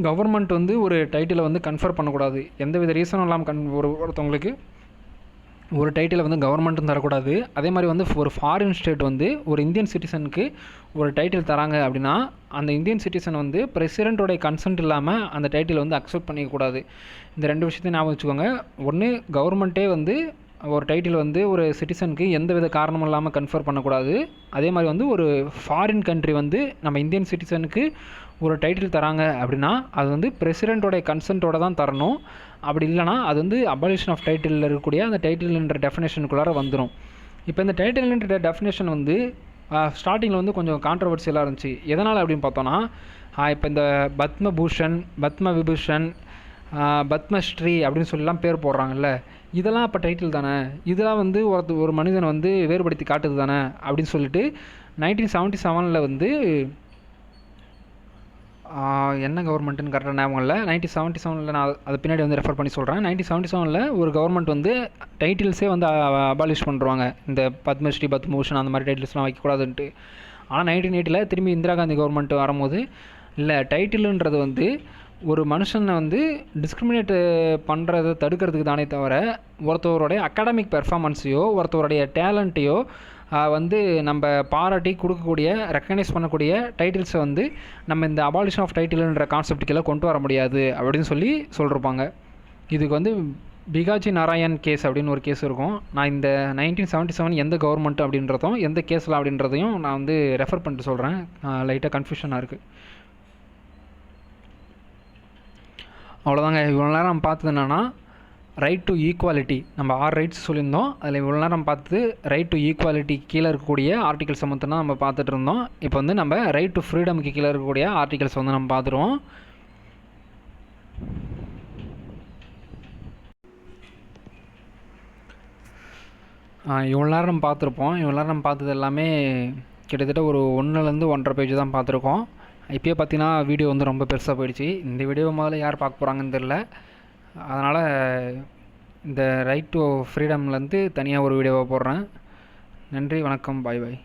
கவர்மெண்ட் வந்து ஒரு டைட்டிலை வந்து கன்ஃபர் பண்ணக்கூடாது. எந்தவித ரீசனும் இல்லாமல் ஒருத்தவங்களுக்கு ஒரு டைட்டிலை வந்து கவர்மெண்ட்டும் தரக்கூடாது. அதே மாதிரி வந்து ஒரு ஃபாரின் ஸ்டேட் வந்து ஒரு இந்தியன் சிட்டிசனுக்கு ஒரு டைட்டில் தராங்க அப்படின்னா அந்த இந்தியன் சிட்டிசன் வந்து பிரசிடெண்ட்டோடைய கன்சென்ட் இல்லாமல் அந்த டைட்டில் வந்து அக்செப்ட் பண்ணிக்கக்கூடாது. இந்த 2 விஷயத்தையும் ஞாபகம் வச்சுக்கோங்க. ஒன்று, கவர்மெண்ட்டே வந்து ஒரு டைட்டில் வந்து ஒரு சிட்டிசனுக்கு எந்த வித காரணமும் இல்லாமல் கன்ஃபர் பண்ணக்கூடாது. அதே மாதிரி வந்து ஒரு ஃபாரின் கண்ட்ரி வந்து நம்ம இந்தியன் சிட்டிசனுக்கு ஒரு டைட்டில் தராங்க அப்படின்னா அது வந்து பிரசிடெண்ட்டோடைய கன்சென்ட்டோட தான் தரணும். அப்படி இல்லைனா அது வந்து அபாலிஷன் ஆஃப் டைட்டிலில் இருக்கக்கூடிய அந்த டைட்டில்ன்ற டெஃபினேஷனுக்குள்ளார வந்துடும். இப்போ இந்த டைட்டில்ன்ற டெஃபினேஷன் வந்து ஸ்டார்டிங்கில் வந்து கொஞ்சம் கான்ட்ரவர்சியலாக இருந்துச்சு. எதனால் அப்படின்னு பார்த்தோன்னா, இப்போ இந்த பத்மபூஷன், பத்ம விபூஷன், பத்மஸ்ரீ அப்படின்னு சொல்லலாம் பேர் போடுறாங்கல்ல, இதெல்லாம் இப்போ டைட்டில் தானே, இதெல்லாம் வந்து ஒரு மனிதனை வந்து வேறுபடுத்தி காட்டுது தானே அப்படின்னு சொல்லிட்டு 1977 வந்து என்ன கவர்மெண்ட்டுன்னு கரெக்டாக ஞாபகம் இல்லை. 1977 நான் அது பின்னாடி வந்து ரெஃபர் பண்ணி சொல்கிறேன். 1977 ஒரு கவர்மெண்ட் வந்து டைட்டில்ஸே வந்து அபாலிஷ் பண்ணுறாங்க. இந்த பத்மஸ்ரீ, பத்மபூஷன் அந்த மாதிரி டைட்டில்ஸ்லாம் வைக்கக்கூடாதுன்ட்டு. ஆனால் 1980 திரும்பி இந்திரா காந்தி கவர்மெண்ட் வரும்போது இல்லை, டைட்டிலுன்றது வந்து ஒரு மனுஷனை வந்து டிஸ்கிரிமினேட் பண்ணுறதை தடுக்கிறதுக்கு தானே தவிர ஒருத்தவருடைய அகாடமிக் பெர்ஃபார்மன்ஸையோ ஒருத்தவருடைய டேலண்ட்டையோ வந்து நம்ம பாராட்டி கொடுக்கக்கூடிய ரெக்கக்னைஸ் பண்ணக்கூடிய டைட்டில்ஸை வந்து நம்ம இந்த அபாலிஷன் ஆஃப் டைட்டில்ன்ற கான்செப்டுக்கெல்லாம் கொண்டு வர முடியாது அப்படின்னு சொல்லியிருப்பாங்க. இதுக்கு வந்து பிகாஜி நாராயண் கேஸ் அப்படின்னு ஒரு கேஸ் இருக்கும். நான் இந்த 1977 எந்த கவர்மெண்ட் அப்படின்றதும் எந்த கேஸில் அப்படின்றதையும் நான் வந்து ரெஃபர் பண்ணிட்டு சொல்கிறேன். லைட்டாக கன்ஃபியூஷனாக இருக்குது. அவ்வளோதாங்க. இவ்வளோ நேரம் நம்ம பார்த்தது என்னென்னா ரைட் டு ஈக்குவாலிட்டி. நம்ம 6 ரைட்ஸ் சொல்லியிருந்தோம். அதில் இவ்வளோ நேரம் பார்த்து ரைட் டு ஈக்குவாலிட்டி கீழே இருக்கக்கூடிய ஆர்டிகல்ஸை மட்டும் தான் நம்ம பார்த்துட்டு இருந்தோம். இப்போ வந்து நம்ம ரைட் டு ஃப்ரீடமுக்கு கீழே இருக்கக்கூடிய ஆர்டிகல்ஸ் வந்து நம்ம பார்த்துருவோம். இவ்வளோ நேரம் நம்ம பார்த்துருப்போம். இவ்வளோ நேரம் நம்ம பார்த்தது எல்லாமே கிட்டத்தட்ட ஒரு 1லேருந்து 1.5 பேஜ் தான் பார்த்துருக்கோம். இப்போயே பார்த்தீங்கன்னா வீடியோ வந்து ரொம்ப பெருசாக போயிடுச்சு. இந்த வீடியோ முதல்ல யார் பார்க்க போகிறாங்கன்னு தெரில. அதனால் இந்த ரைட் டு ஃப்ரீடம்லேருந்து தனியாக ஒரு வீடியோவை போடுறேன். நன்றி, வணக்கம், பாய் பாய்.